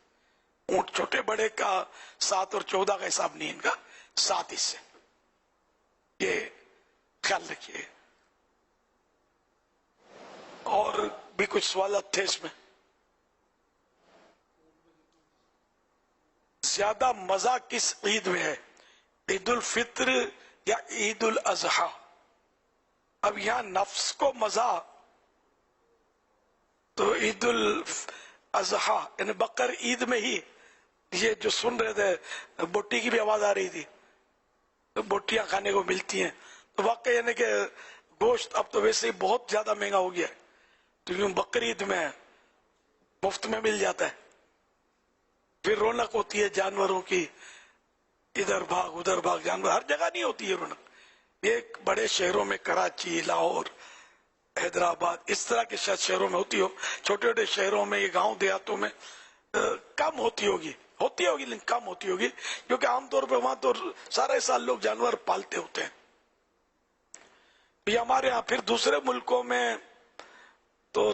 G: اونٹ چھوٹے بڑے کا 7 اور 14 کا حساب نہیں, ان کا 7 حصے. یہ خیال رکھیے. اور بھی کچھ سوالات تھے اس میں. زیادہ مزہ کس عید میں ہے, عید الفطر یا عید الاضحیٰ؟ اب یہاں نفس کو مزہ تو عید الاضحیٰ یعنی بقر عید میں ہی. یہ جو سن رہے تھے بوٹی کی بھی آواز آ رہی تھی, بوٹیاں کھانے کو ملتی ہیں. تو واقعی یعنی کہ گوشت اب تو ویسے ہی بہت زیادہ مہنگا ہو گیا ہے, تو یوں بقرعید میں مفت میں مل جاتا ہے. پھر رونق ہوتی ہے جانوروں کی, ادھر بھاگ ادھر بھاگ, جانور ہر جگہ نہیں ہوتی ہے رونق. ایک بڑے شہروں میں کراچی, لاہور, حیدرآباد اس طرح کے شاید شہروں میں ہوتی ہو, چھوٹے چھوٹے شہروں میں, یہ گاؤں دیہاتوں میں کم ہوتی ہوگی لیکن کم ہوتی ہوگی, کیونکہ عام طور پہ وہاں تو سارے سال لوگ جانور پالتے ہوتے ہیں. یہ ہمارے ہاں پھر دوسرے ملکوں میں تو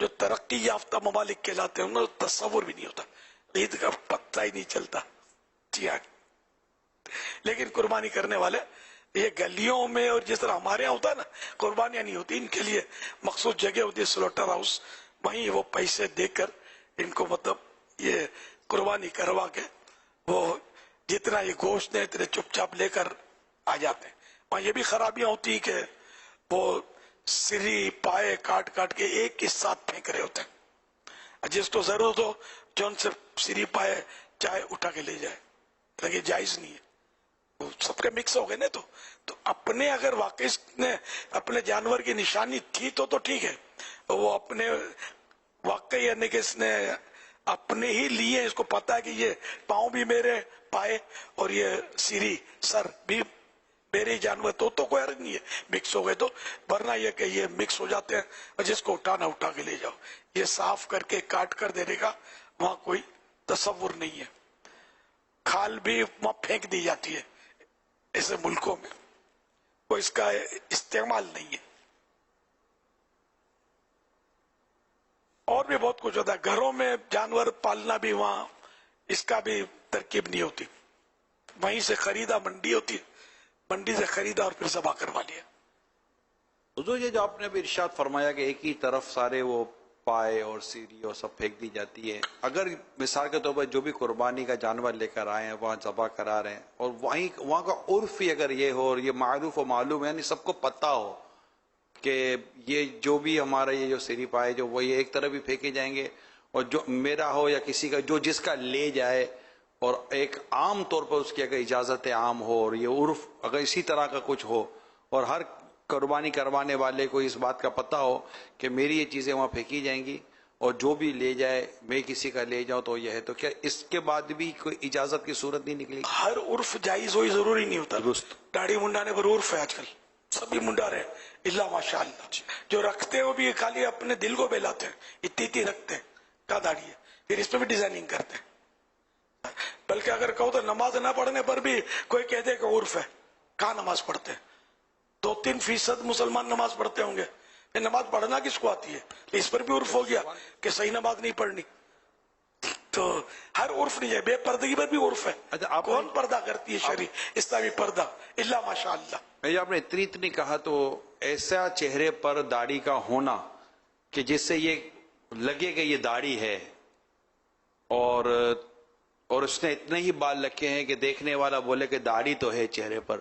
G: جو ترقی یافتہ ممالک کہلاتے ہیں, انہیں تصور بھی نہیں ہوتا, عید کا پتہ ہی نہیں چلتا. جی ہاں, لیکن قربانی کرنے والے یہ گلیوں میں, اور جس طرح ہمارے یہاں ہوتا ہے نا قربانیاں نہیں ہوتی, ان کے لیے مخصوص جگہ ہوتی ہے, سلوٹر ہاؤس, وہیں وہ پیسے دے کر ان کو مطلب یہ قربانی کروا کے وہ جتنا یہ گوشت ہے اتنے چپ چاپ لے کر آ جاتے ہیں. وہاں یہ بھی خرابیاں ہوتی کہ وہ سری پائے کاٹ کاٹ کے ایک ہی ساتھ پھینک رہے ہوتے ہیں. جس کو ضرورت ہو جو ان سے سری پائے چائے اٹھا کے لے جائے, لیکن جائز نہیں ہے. وہ سب کے مکس ہو گئے نا. تو اپنے اگر واقعی نے اپنے جانور کی نشانی تھی تو ٹھیک ہے, وہ اپنے واقعی یعنی کہ اس نے اپنے ہی لیے, اس کو پتا ہے کہ یہ پاؤں بھی میرے پائے اور یہ سری سر بھی میرے جانور, تو کوئی حرج نہیں ہے مکس ہو گئے تو. ورنہ یہ کہ یہ مکس ہو جاتے ہیں اور جس کو اٹھانا اٹھا کے لے جاؤ. یہ صاف کر کے کاٹ کر دینے کا وہاں کوئی تصور نہیں ہے. کھال بھی وہاں پھینک دی جاتی ہے, ایسے ملکوں میں کوئی اس کا استعمال نہیں ہے. اور بھی بہت کچھ ہوتا ہے. گھروں میں جانور پالنا بھی وہاں اس کا بھی ترکیب نہیں ہوتی, وہیں سے خریدا, منڈی ہوتی ہے, منڈی سے خریدا اور پھر ذبح کروا لیا.
K: حضور یہ جو آپ نے بھی ارشاد فرمایا کہ ایک ہی طرف سارے وہ پائے اور سیری اور سب پھینک دی جاتی ہے, اگر مثال کے طور پر جو بھی قربانی کا جانور لے کر آئے ہیں وہاں ذبح کرا رہے ہیں, اور وہاں کا عرف ہی اگر یہ ہو اور یہ معروف و معلوم ہے, یعنی سب کو پتہ ہو کہ یہ جو بھی ہمارا یہ جو سیری پائے جو وہ ایک طرف بھی پھینکے جائیں گے, اور جو میرا ہو یا کسی کا جو جس کا لے جائے, اور ایک عام طور پر اس کی اگر اجازت عام ہو اور یہ عرف اگر اسی طرح کا کچھ ہو, اور ہر قربانی کروانے والے کو اس بات کا پتہ ہو کہ میری یہ چیزیں وہاں پھینکی جائیں گی, اور جو بھی لے جائے میں کسی کا لے جاؤں تو یہ ہے، تو کیا اس کے بعد بھی کوئی اجازت کی صورت نہیں نکلی؟
G: ہر عرف جائز ہوئی ضروری نہیں ہوتا. داڑھی منڈانے پر عرف ہے آج کل، سبھی منڈا رہے ہیں اللہ ماشاء اللہ. جو رکھتے ہیں وہ بھی خالی اپنے دل کو بہلاتے ہیں، اتنی رکھتے ہیں، کیا داڑھی ہے، پھر اس پہ بھی ڈیزائننگ کرتے ہیں. بلکہ اگر کہو تو نماز نہ پڑھنے پر بھی کوئی کہہ دے کہ عرف ہے، کہاں نماز پڑھتے ہیں؟ 2-3% مسلمان نماز پڑھتے ہوں گے، پھر نماز پڑھنا کس کو آتی ہے؟ اس پر بھی عرف ہو گیا کہ صحیح نماز نہیں پڑھنی. تو ہر عرف نہیں ہے. بے پردگی پر بھی عرف ہے. کون پردہ کرتی ہے شرعی اسلامی پردہ؟ اللہ ماشاء اللہ.
K: میں آپ نے اتنی کہا تو ایسا چہرے پر داڑھی کا ہونا کہ جس سے یہ لگے کہ یہ داڑھی ہے، اور اس نے اتنے ہی بال رکھے ہیں کہ دیکھنے والا بولے کہ داڑھی تو ہے چہرے پر،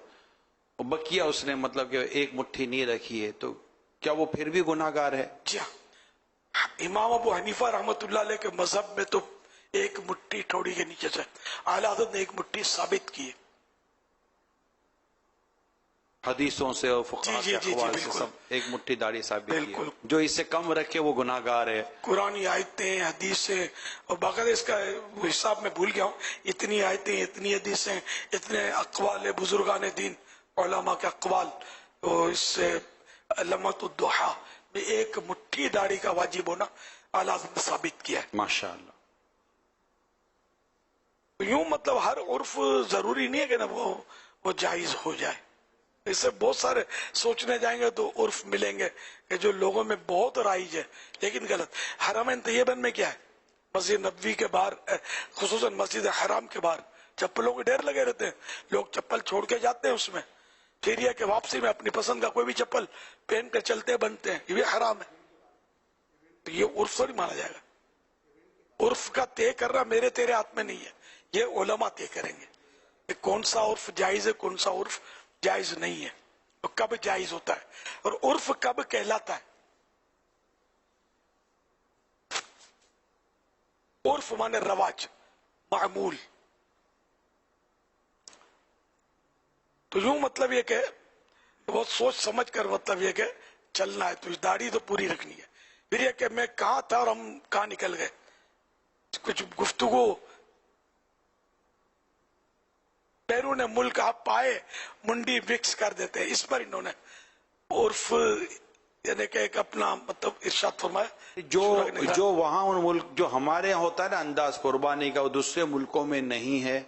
K: بقیہ اس نے مطلب کہ ایک مٹھی نہیں رکھی ہے، تو کیا وہ پھر بھی گناہ گار ہے؟
G: جی ہاں، امام ابو حنیفہ رحمۃ اللہ علیہ کے مذہب میں تو ایک مٹھی ٹھوڑی کے نیچے سے اعلی حضرت نے ایک مٹھی ثابت کی ہے
K: حدیثوں سے اور فقہاء کے اقوال سے، سب ایک مٹھی داڑھی ثابت کی ہے. جو اس سے کم رکھے وہ گناہ گار ہے.
G: قرآن آیتیں، حدیثیں، اور باقاعدہ اس کا حساب میں بھول گیا ہوں، اتنی آیتیں، اتنی حدیثیں، اتنے اقوال بزرگان دین علماء کے اقوال، اور اس سے علامت الضحیٰ میں ایک مٹھی داڑھی کا واجب ہونا اعلیٰ حضرت نے ثابت کیا ہے.
K: ماشاءاللہ.
G: یوں مطلب ہر عرف ضروری نہیں ہے کہ نا وہ جائز ہو جائے. اس سے بہت سارے سوچنے جائیں گے تو عرف ملیں گے کہ جو لوگوں میں بہت رائج ہے لیکن غلط. حرمین طیبین میں کیا ہے؟ مسجد نبوی کے باہر، خصوصاً مسجد حرام کے باہر چپلوں کے ڈھیر لگے رہتے ہیں. لوگ چپل چھوڑ کے جاتے ہیں اس میں، پھر یہ کہ واپسی میں اپنی پسند کا کوئی بھی چپل پہن کر چلتے بنتے ہیں. یہ بھی حرام ہے. تو یہ عرف تو نہیں مانا جائے گا. عرف کا طے کرنا میرے تیرے ہاتھ میں نہیں ہے، یہ علماء طے کریں گے کہ کون سا عرف جائز ہے، کون سا عرف جائز نہیں ہے، اور کب جائز ہوتا ہے، اور عرف کب کہلاتا ہے. عرف مانے رواج، معمول. تو یوں مطلب یہ کہ بہت سوچ سمجھ کر مطلب یہ کہ چلنا ہے. تو داڑھی تو پوری رکھنی ہے. پھر یہ کہ میں کہاں تھا اور ہم کہاں نکل گئے، کچھ گفتگو بیرون ملک آپ پائے منڈی مکس کر دیتے ہیں. اس پر انہوں نے عرف یعنی کہ ایک اپنا مطلب ارشاد فرمایا
K: جو وہاں ان ملک جو ہمارے یہاں ہوتا ہے نا انداز قربانی کا، وہ دوسرے ملکوں میں نہیں ہے.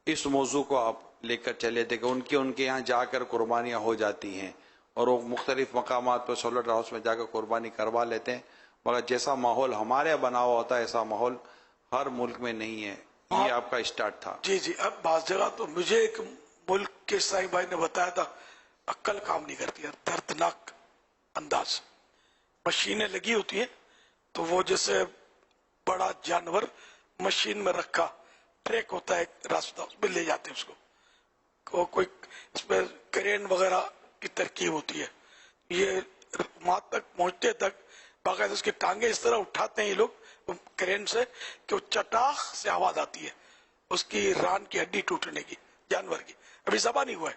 K: اس موضوع کو آپ لے کر چلے تھے کہ ان کے یہاں جا کر قربانیاں ہو جاتی ہیں اور وہ مختلف مقامات پر سولر ہاؤس میں جا کر قربانی کروا لیتے ہیں، مگر جیسا ماحول ہمارے بنا ہوا ہوتا ہے ایسا ماحول ہر ملک میں نہیں ہے. یہ آپ کا اسٹارٹ تھا.
G: جی. اب بعض جگہ تو مجھے ایک ملک کے سائی بھائی نے بتایا تھا، عقل کام نہیں کرتی ہے، دردناک انداز. مشینیں لگی ہوتی ہیں تو وہ جیسے بڑا جانور مشین میں رکھا، ٹریک ہوتا ہے ایک راستہ، اس میں لے جاتے ہیں اس کو، کوئی اس میں کرین وغیرہ کی ترکیب ہوتی ہے. یہ وہاں تک پہنچتے تک باقاعدہ اس کی ٹانگیں اس طرح اٹھاتے ہیں یہ لوگ کرین سے کہ وہ چٹاخ سے آواز آتی ہے اس کی ران کی ہڈی ٹوٹنے کی، جانور کی. ابھی ذبح نہیں ہوا ہے،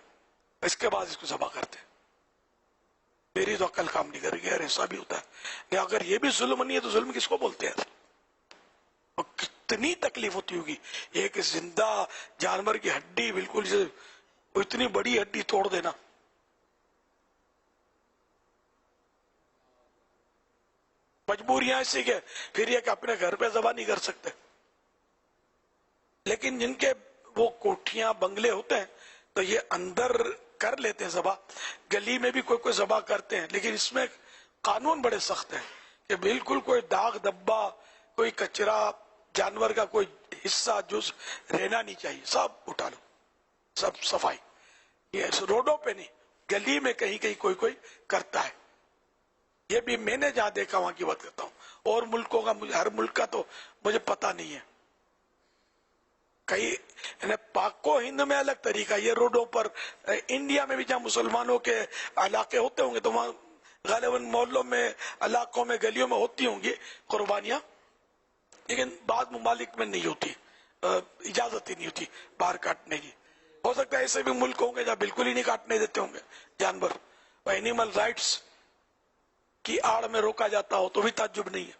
G: اس کے بعد اس کو ذبح کرتے ہیں. میری تو عقل کام نہیں کر رہی ہے، ایسا بھی ہوتا ہے. اگر یہ بھی ظلم نہیں ہے تو ظلم کس کو بولتے ہیں؟ اور کتنی تکلیف ہوتی ہوگی ایک زندہ جانور کی ہڈی بالکل اتنی بڑی ہڈی توڑ دینا. مجبوریاں ایسی کہ پھر یہ کہ اپنے گھر پہ ذبح نہیں کر سکتے. لیکن جن کے وہ کوٹھیاں بنگلے ہوتے ہیں تو یہ اندر کر لیتے ہیں ذبح. گلی میں بھی کوئی ذبح کرتے ہیں، لیکن اس میں قانون بڑے سخت ہیں کہ بالکل کوئی داغ دبا، کوئی کچرا، جانور کا کوئی حصہ جز رہنا نہیں چاہیے، سب اٹھا لو، سب صفائی. یہ روڈوں پہ نہیں، گلی میں کہیں کہیں کوئی کرتا ہے. یہ بھی میں نے جہاں دیکھا وہاں کی بات کرتا ہوں. اور ملکوں کا ہر ملک کا تو مجھے پتا نہیں ہے. کئی پاک و ہند میں الگ طریقہ، یہ روڈوں پر انڈیا میں بھی جہاں مسلمانوں کے علاقے ہوتے ہوں گے تو وہاں غالباً محلوں میں، علاقوں میں، گلیوں میں ہوتی ہوں گی قربانیاں، لیکن بعض ممالک میں نہیں ہوتی، اجازت ہی نہیں ہوتی باہر کاٹنے کی. ہو سکتا ہے ایسے بھی ملک ہوں گے جہاں بالکل ہی نہیں کاٹنے دیتے ہوں گے جانور. اینیمل رائٹس کی آڑ میں روکا جاتا ہو تو بھی تعجب نہیں ہے.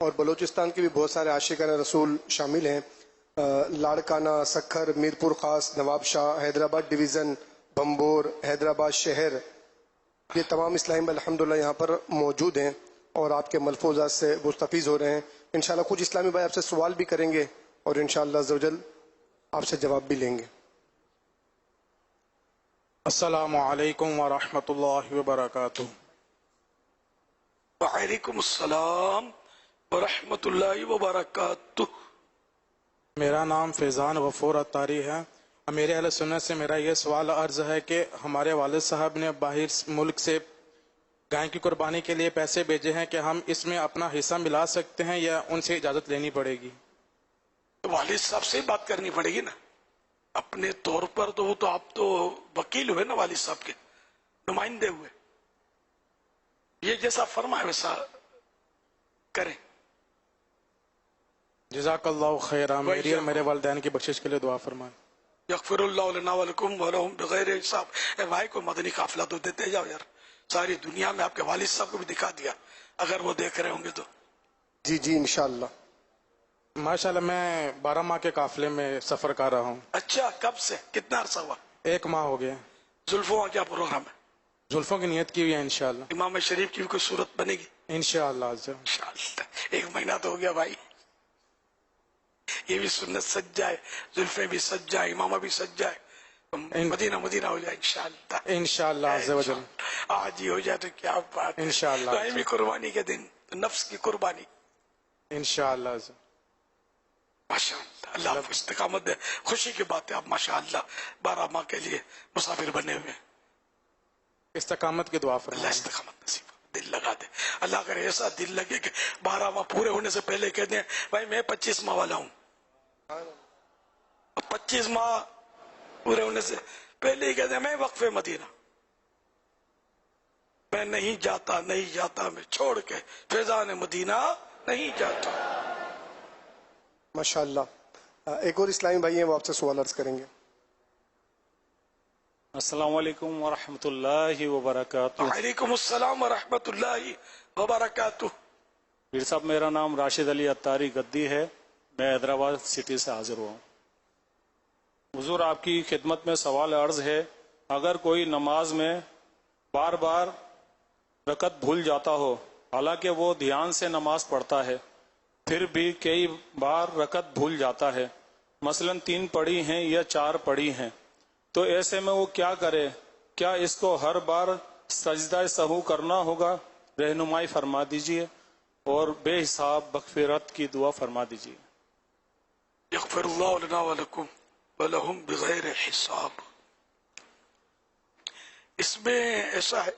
R: اور بلوچستان کے بھی بہت سارے عاشقان رسول شامل ہیں. لاڑکانہ، سکھر، میرپور خاص، نواب شاہ، حیدرآباد ڈویژن، بمبور، حیدرآباد شہر، یہ تمام اسلام الحمدللہ یہاں پر موجود ہیں اور آپ کے ملفوظات سے مستفیض ہو رہے ہیں. انشاءاللہ کچھ اسلامی بھائی آپ سے سوال بھی کریں گے اور انشاءاللہ عزوجل آپ سے جواب بھی لیں گے.
S: السلام علیکم ورحمۃ اللہ وبرکاتہ.
G: وعلیکم السلام ورحمۃ اللہ وبرکاتہ.
S: میرا نام فیضان غفور اتاری ہے. امیر اہل سنت سے میرا یہ سوال عرض ہے کہ ہمارے والد صاحب نے باہر ملک سے گائے کی قربانی کے لیے پیسے بھیجے ہیں کہ ہم اس میں اپنا حصہ ملا سکتے ہیں یا ان سے اجازت لینی پڑے گی؟
G: والد صاحب سے بات کرنی پڑے گی نا اپنے طور پر. تو وہ تو آپ تو وکیل ہوئے نا والد صاحب کے، نمائندے ہوئے. یہ جیسا فرمائے ویسا کریں.
S: جزاک اللہ خیرہ. میری اور میرے والدین کی بخشش کے لیے دعا فرمائیں.
G: یغفر اللہ لنا ولکم ولہم بغیر حساب. اے بھائی کو مدنی قافلہ تو دیتے جاؤ یار. ساری دنیا میں آپ کے والد صاحب کو بھی دکھا دیا اگر وہ دیکھ رہے ہوں گے تو.
R: جی جی انشاءاللہ.
S: ماشاءاللہ میں 12 ماہ کے قافلے میں سفر کر رہا ہوں.
G: اچھا کب سے کتنا عرصہ ہوا؟
S: 1 ماہ ہو گیا.
G: زلفوں کا کیا پروگرام ہے؟
S: زلفوں کی نیت کی ہوئی ہے انشاءاللہ.
G: امام شریف کی بھی کوئی صورت بنے گی
S: انشاءاللہ.
G: انشاءاللہ. 1 مہینہ تو ہو گیا بھائی. یہ بھی سنت سج جائے، زلفیں بھی سج جائے، امامہ بھی سج جائے، مدینہ مدینہ ہو جائے انشاءاللہ.
S: انشاءاللہ عز و جل.
G: آج ہی ہو جائے تو کیا بات ہے.
S: انشاءاللہ.
G: دائمی قربانی کے دن نفس کی قربانی
S: انشاءاللہ.
G: ماشاءاللہ. اللہ آپ کو استقامت دے. خوشی کی بات ہے آپ ماشاءاللہ 12 ماہ کے لیے مسافر بنے ہوئے.
S: استقامت کی دعا فرمائیں.
G: اللہ استقامت نصیب دل لگا دے. اللہ کرے ایسا دل لگے کہ 12 ماہ پورے ہونے سے پہلے کہہ دیں بھائی میں 25 ماہ والا ہوں. 25 ماہ پورے ہونے سے پہلے ہی کہہ دیں میں وقف مدینہ، میں نہیں جاتا نہیں جاتا، میں چھوڑ کے فیضان مدینہ نہیں جاتا.
R: ماشاءاللہ. ایک اور اسلامی بھائی ہیں وہ آپ سے سوال عرض کریں گے.
D: السلام علیکم ورحمۃ اللہ وبرکاتہ.
G: وعلیکم السلام ورحمۃ اللہ وبرکاتہ.
D: پیر صاحب میرا نام راشد علی اتاری گدی ہے، میں حیدرآباد سٹی سے حاضر ہوا ہوں. حضور آپ کی خدمت میں سوال عرض ہے، اگر کوئی نماز میں بار بار رکعت بھول جاتا ہو حالانکہ وہ دھیان سے نماز پڑھتا ہے پھر بھی کئی بار رکعت بھول جاتا ہے، مثلا 3 پڑھی ہیں یا 4 پڑھی ہیں، تو ایسے میں وہ کیا کرے؟ کیا اس کو ہر بار سجدہ سہو کرنا ہوگا؟ رہنمائی فرما دیجئے اور بے حساب مغفرت کی دعا فرما دیجئے.
G: یغفر اللہ لنا ولکم ولہم بغیر حساب. اس میں ایسا ہے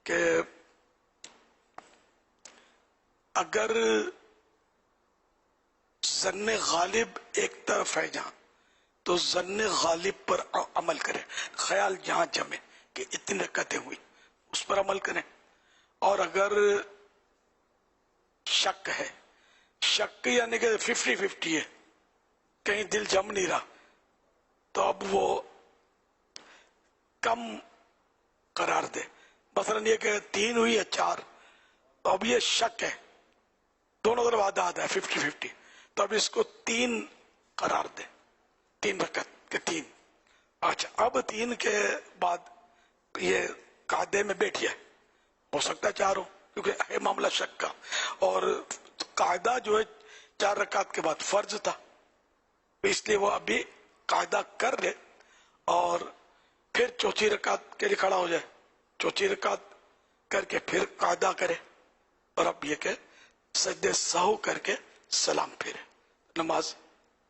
G: کہ اگر ظن غالب ایک طرف ہے جہاں تو ظن غالب پر عمل کریں. خیال جہاں جمے کہ اتنی رکعتیں ہوئی اس پر عمل کریں. اور اگر شک ہے، شک یعنی کہ 50-50 ہے، کہیں دل جم نہیں رہا، تو اب وہ کم قرار دے. مثلا یہ کہ 3 ہوئی یا 4، تو اب یہ شک ہے، دونوں طرف آدھا آدھا ہے 50-50، تو اب اس کو 3 قرار دے. 3 رکعت کے 3. اچھا اب 3 کے بعد یہ قاعدے میں بیٹھیا، ہو سکتا ہے 4 ہو کیونکہ ہے معاملہ شک کا، اور قاعدہ جو ہے 4 رکعت کے بعد فرض تھا، اس لیے وہ ابھی قاعدہ کر لے اور پھر 4تھی رکعت کے لیے کھڑا ہو جائے. 4تھی رکعت کر کے پھر قاعدہ کرے اور اب یہ کہ سجدے سہو کر کے سلام پھیرے، نماز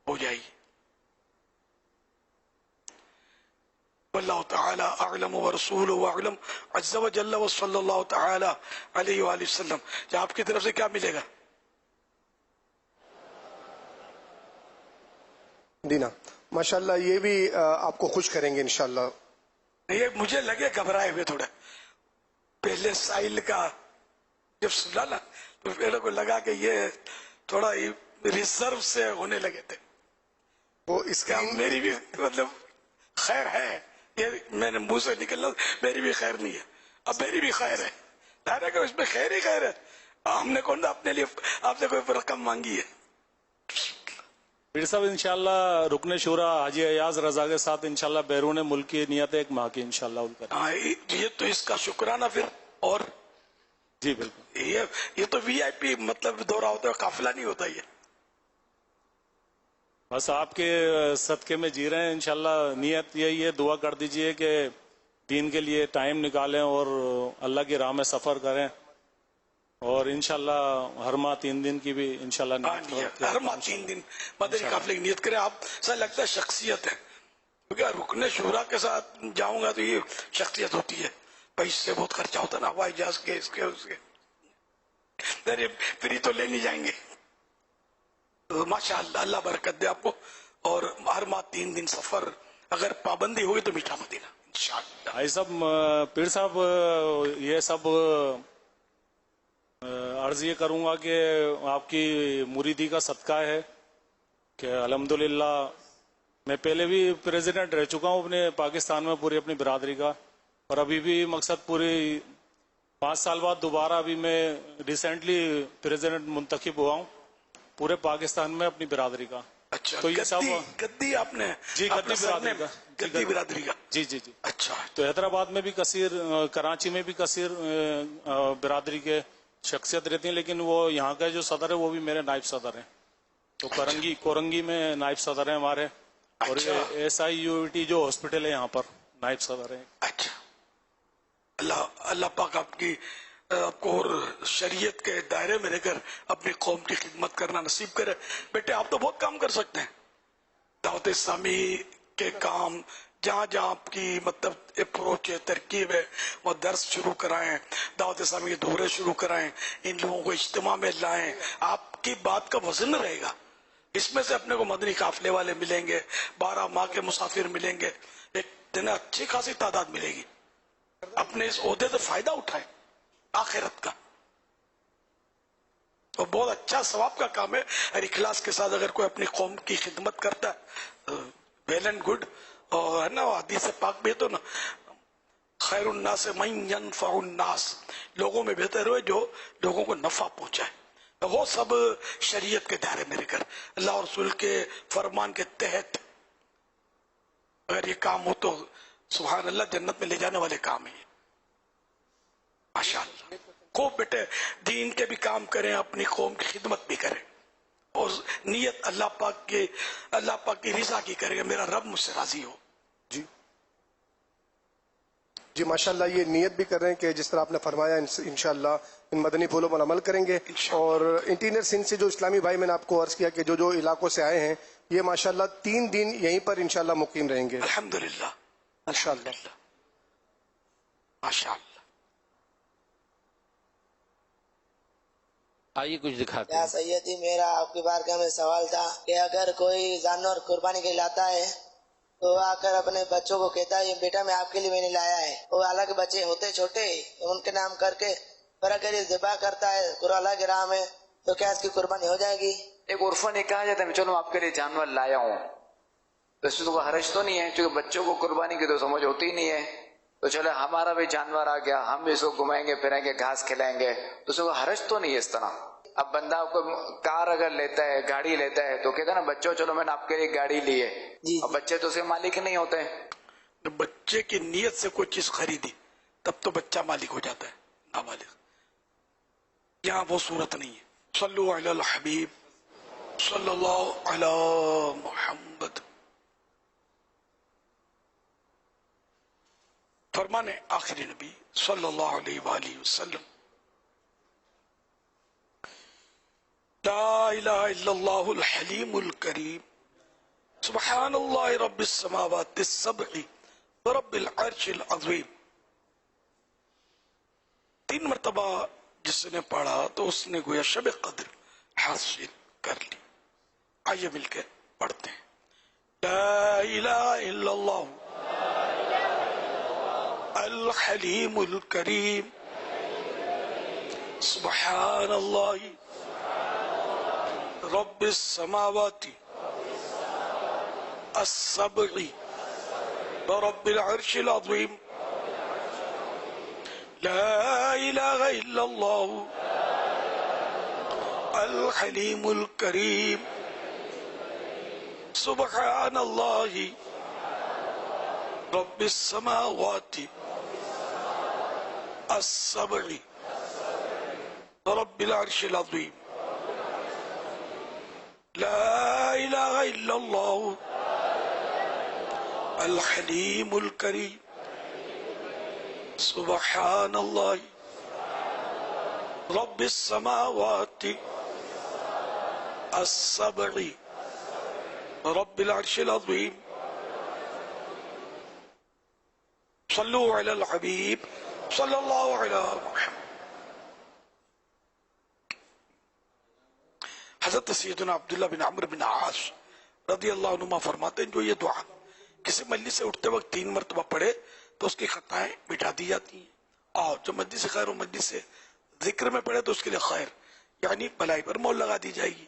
G: ہو جائے گی. واللہ تعالی اعلم ورسولہ اعلم عز وجل وصلی اللہ تعالی علیہ وآلہ وسلم. آپ کی طرف سے کیا ملے گا؟
R: دینا ماشاءاللہ. یہ بھی آپ کو خوش کریں گے انشاءاللہ.
G: یہ مجھے لگے گھبرائے ہوئے تھوڑا پہلے سائل کا جب سنا نا تو پہلے کو لگا کہ یہ تھوڑا ریزرو سے ہونے لگے تھے. وہ اس کا میری بھی مطلب خیر ہے، یہ میں نے منہ سے نکلنا میری بھی خیر نہیں ہے، اب میری بھی خیر ہے. ظاہر ہے کہ اس میں خیر ہی خیر ہے. ہم نے کون اپنے لیے آپ سے کوئی رقم مانگی ہے؟
D: پیر صاحب انشاءاللہ رکن شورا حاجی ایاز رضا کے ساتھ انشاءاللہ بیرون ملک کی نیت ایک ماہ کی انشاءاللہ
G: ہاں یہ تو اس کا شکرانہ پھر. اور
D: جی بالکل
G: یہ تو وی آئی پی مطلب دورہ ہوتا ہے, قافلہ نہیں ہوتا. یہ
D: بس آپ کے صدقے میں جی رہے ہیں انشاءاللہ. نیت یہی ہے, دعا کر دیجئے کہ دین کے لیے ٹائم نکالیں اور اللہ کی راہ میں سفر کریں, اور انشاءاللہ ہر ماہ 3 دن کی بھی انشاءاللہ
G: ہر ماہ 3 دن مدنی قافلے کی نیت کریں. آپ سے لگتا ہے شخصیت ہے, کیونکہ رکن شورا کے ساتھ جاؤں گا تو یہ شخصیت ہوتی ہے. بھائی اس سے بہت خرچہ ہوتا ہے نا, ہوائی جہاز کے اس کے اس کے, فری تو لے نہیں جائیں گے. ماشاء اللہ, اللہ برکت دے آپ کو. اور ہر ماہ 3 دن سفر, اگر پابندی ہوگی تو میٹھا مدینہ انشاءاللہ.
D: بھائی صاحب, پیر صاحب یہ سب عرض یہ کروں گا کہ آپ کی مریدی کا صدقہ ہے کہ الحمدللہ میں پہلے بھی پریزیڈنٹ رہ چکا ہوں اپنے پاکستان میں پوری اپنی برادری کا, اور ابھی بھی مقصد پوری 5 سال بعد دوبارہ ابھی میں ریسنٹلی پریزیڈنٹ منتخب ہوا ہوں پورے پاکستان میں اپنی برادری کا.
G: اچھا,
D: تو یہ سب
G: گدی آپ نے؟
D: جی گدی برادری کا.
G: گدی برادری کا,
D: جی جی جی.
G: اچھا.
D: تو حیدرآباد میں بھی کثیر, کراچی میں بھی کثیر برادری کے شخصیت رہتی ہیں, لیکن وہ یہاں کا جو صدر ہے وہ بھی میرے نائب صدر ہیں. تو کورنگی میں نائب صدر ہیں ہمارے, اور SIUT جو ہاسپٹل ہے یہاں پر نائب صدر ہیں.
G: اچھا, اللہ پاک آپ کو اور شریعت کے دائرے میں رہ کر اپنی قوم کی خدمت کرنا نصیب کرے. بیٹے آپ تو بہت کام کر سکتے ہیں, دعوت اسلامی کے کام جہاں جہاں آپ کی مطلب اپروچ ہے, ترکیب ہے, وہ درس شروع کرائیں, دعوت اسلامی کے دورے شروع کرائیں, ان لوگوں کو اجتماع میں لائیں. آپ کی بات کا وزن رہے گا. اس میں سے اپنے کو مدنی قافلے والے ملیں گے, 12 ماہ کے مسافر ملیں گے, ایک دن اچھی خاصی تعداد ملے گی. اپنے اس عہدے سے فائدہ اٹھائیں آخرت کا, اور بہت اچھا ثواب کا کام ہے. اور اخلاص کے ساتھ اگر کوئی اپنی قوم کی خدمت کرتا ہے, ویل اینڈ گڈ. اور ہے نا حدیث پاک بھی تو نا, خیر الناس من ینفع الناس, لوگوں میں بہتر ہوئے جو لوگوں کو نفع پہنچائے. وہ سب شریعت کے دائرے میں رہ کر اللہ اور رسول کے فرمان کے تحت اگر یہ کام ہو تو سبحان اللہ جنت میں لے جانے والے کام ہیں. ماشاءاللہ خوب بیٹے دین کے بھی کام کریں, اپنی قوم کی خدمت بھی کریں, اور نیت اللہ پاک کی رضا کی کریں, میرا رب مجھ سے راضی ہو.
R: جی ماشاءاللہ یہ نیت بھی کر رہے ہیں کہ جس طرح آپ نے فرمایا انشاءاللہ ان مدنی پھولوں پر عمل کریں گے. اور انٹیریئر سندھ سے جو اسلامی بھائی میں نے آپ کو عرض کیا کہ جو علاقوں سے آئے ہیں یہ ماشاءاللہ 3 دن یہیں پر انشاءاللہ مقیم رہیں گے
G: الحمدللہ.
R: انشاءاللہ.
G: ماشاءاللہ.
B: آئیے کچھ دکھاتے
T: یا سیدی, میرا آپ کی بارگاہ میں سوال تھا کہ اگر کوئی جانور قربانی کے لیے لاتا ہے تو آ کر اپنے بچوں کو کہتا ہے یہ بیٹا میں آپ کے لیے میں نے لایا ہے, وہ حالانکہ بچے ہوتے چھوٹے ان کے نام کر کے پھر اگر یہ ذبح کرتا ہے اللہ کے راہ میں تو کیا اس کی قربانی ہو جائے گی؟
M: ایک عرفاً یہ کہا جاتا ہے چلو آپ کے لیے جانور لایا ہوں, تو اس میں تو حرج تو نہیں ہے, چونکہ بچوں کو قربانی کی تو سمجھ ہوتی ہی نہیں ہے, تو چلے ہمارا بھی جانور آ گیا, ہم بھی اس کو گھمائیں گے پھریں گے, گھاس کھلائیں گے, تو اس کو حرج تو نہیں ہے اس طرح. اب بندہ کو کار اگر لیتا ہے, گاڑی لیتا ہے, تو کہتا ہے نا بچوں چلو میں نے آپ کے لیے گاڑی لی ہے, اب بچے تو اس کے مالک نہیں ہوتے.
G: بچے کی نیت سے کوئی چیز خریدی تب تو بچہ مالک ہو جاتا ہے, نامالک. یہاں وہ صورت نہیں ہے. صلو علی الحبیب صلی اللہ علی محمد. فرمانے آخری نبی صلی اللہ علیہ وآلہ وسلم, لا الہ الا اللہ الحلیم الکریم سبحان اللہ رب السماوات السبع ورب العرش العظیم. 3 مرتبہ جس نے پڑھا تو اس نے گویا شب قدر حاصل کر لی. آئیے مل کے پڑھتے ہیں. لا الہ الا اللہ الحلیم الکریم سبحان اللہ رب السماوات السبع ورب العرش العظیم. لا الہ الا اللہ الحلیم الکریم سبحان اللہ رب السماوات السبع رب العرش العظیم لا الہ الا اللہ الحلیم الکریم سبحان اللہ رب السماوات السبع رب العرش العظیم صلو علی الحبیب صلی اللہ علیہ محمد. حضرت سیدنا عبداللہ بن عمرو بن عاص رضی اللہ عنہما فرماتے ہیں جو یہ دعا کسی مجلس سے اٹھتے وقت 3 مرتبہ پڑھے تو اس کی خطائیں مٹا دی جاتی ہیں، اور جو مجلس سے خیر و مجلس سے ذکر میں پڑھے تو اس کے لیے خیر یعنی بھلائی پر مول لگا دی جائے گی.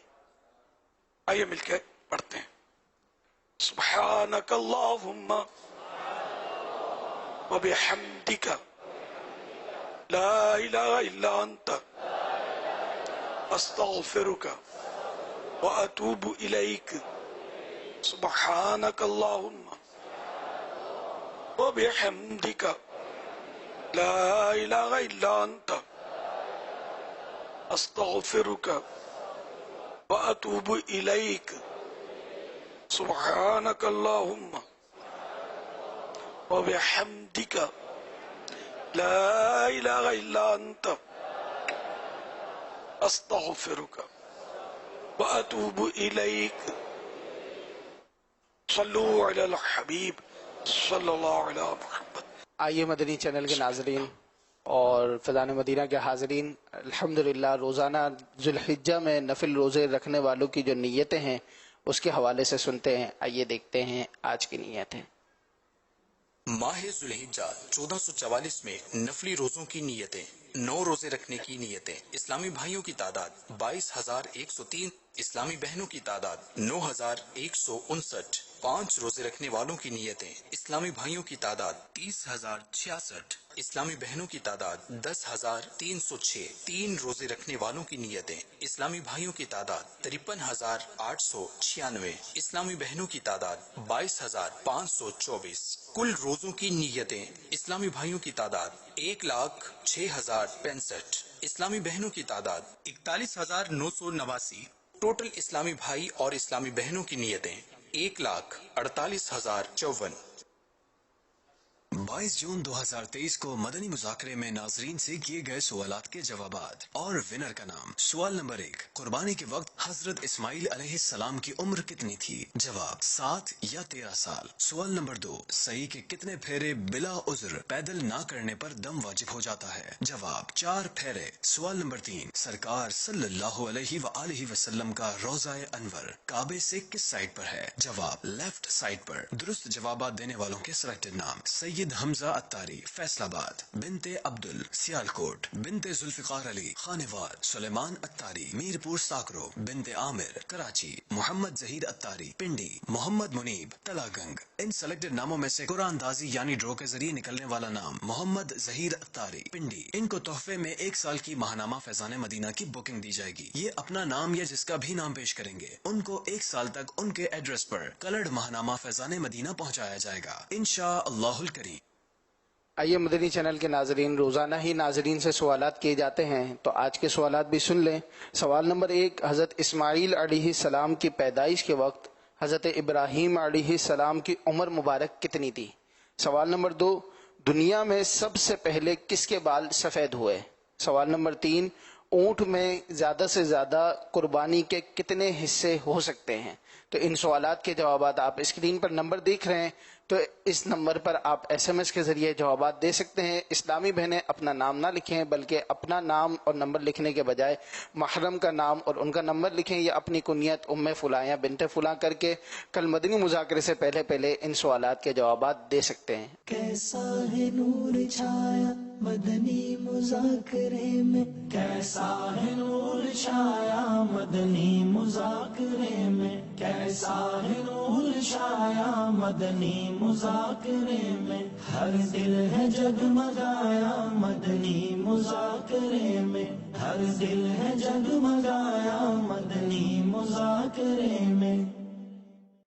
G: آئیے مل کے پڑھتے ہیں. سبحانک اللہم وبحمدک لا الہ الا انت استغفرک واتوب الیک. سبحانک اللہم وبحمدک لا الہ الا انت استغفرک واتوب الیک. سبحانک اللہم وبحمدک لا الہ الا انت استغفرک واتوب الیک. صلو علی الحبیب صلی اللہ علیہ محمد.
B: آئیے مدنی چینل کے ناظرین اور فیضان مدینہ کے حاضرین، الحمدللہ روزانہ ذوالحجہ میں نفل روزے رکھنے والوں کی جو نیتیں ہیں اس کے حوالے سے سنتے ہیں. آئیے دیکھتے ہیں آج کی نیتیں.
E: ماہ ذوالحجہ 1444 میں نفلی روزوں کی نیتیں. 9 روزے رکھنے کی نیتیں. اسلامی بھائیوں کی تعداد 22,103. اسلامی بہنوں کی تعداد 9,159. 5 روزے رکھنے والوں کی نیتیں. اسلامی بھائیوں کی تعداد 30,066. اسلامی بہنوں کی تعداد 10,306. 3 روزے رکھنے والوں کی نیتیں. اسلامی بھائیوں کی تعداد 53,896. اسلامی بہنوں کی تعداد 22,524. کل روزوں کی نیتیں. اسلامی بھائیوں کی تعداد 1,06,065. اسلامی بہنوں کی تعداد 41,989. ٹوٹل اسلامی بھائی اور اسلامی بہنوں کی نیتیں 1,48,054. 22 جون 2023 کو مدنی مذاکرے میں ناظرین سے کیے گئے سوالات کے جوابات اور ونر کا نام. سوال نمبر 1، قربانی کے وقت حضرت اسماعیل علیہ السلام کی عمر کتنی تھی؟ جواب 7 یا 13 سال. سوال نمبر 2، صحیح کے کتنے پھیرے بلا عذر پیدل نہ کرنے پر دم واجب ہو جاتا ہے؟ جواب 4 پھیرے. سوال نمبر 3، سرکار صلی اللہ علیہ وآلہ وسلم کا روضہ انور کعبے سے کس سائڈ پر ہے؟ جواب لیفٹ سائڈ پر. درست جوابات دینے والوں کے سلیکٹڈ نام: سید حمزہ اتاری فیصل آباد، بنت عبدل سیالکوٹ، بنت ذوالفقار علی خانوار، سلیمان اتاری میرپور ساکرو، بنت عامر کراچی، محمد ظہیر اتاری پنڈی، محمد منیب تلا گنگ. ان سلیکٹڈ ناموں میں سے قرآن دازی یعنی ڈرو کے ذریعے نکلنے والا نام محمد ظہیر اتاری پنڈی. ان کو تحفے میں 1 سال کی ماہنامہ فیضان مدینہ کی بکنگ دی جائے گی. یہ اپنا نام یا جس کا بھی نام پیش کریں گے ان کو 1 سال تک ان کے ایڈریس پر کلرڈ ماہنامہ فیضان مدینہ پہنچایا جائے گا انشاءاللہ الکریم.
B: آئیے مدنی چینل کے ناظرین، روزانہ ہی ناظرین سے سوالات کیے جاتے ہیں تو آج کے سوالات بھی سن لیں. سوال نمبر 1، حضرت اسماعیل علیہ السلام کی پیدائش کے وقت حضرت ابراہیم علیہ السلام کی عمر مبارک کتنی تھی؟ سوال نمبر 2، دنیا میں سب سے پہلے کس کے بال سفید ہوئے؟ سوال نمبر 3، اونٹ میں زیادہ سے زیادہ قربانی کے کتنے حصے ہو سکتے ہیں؟ تو ان سوالات کے جوابات آپ اسکرین پر نمبر دیکھ رہے ہیں، تو اس نمبر پر آپ SMS کے ذریعے جوابات دے سکتے ہیں. اسلامی بہنیں اپنا نام نہ لکھیں بلکہ اپنا نام اور نمبر لکھنے کے بجائے محرم کا نام اور ان کا نمبر لکھیں یا اپنی کنیت ام فلاں یا بنت فلاں کر کے کل مدنی مذاکرے سے پہلے ان سوالات کے جوابات دے سکتے ہیں.
A: کیسا ہے نور چھایا مدنی مذاکرے میں کیسا ہے نور چھایا مدنی مذاکرے میں کیسا ہے نور چھایا مدنی مذاکرے میں ہر دل ہے جگمگایا مدنی مذاکرے میں ہر دل ہے جگمگایا مدنی مذاکرے میں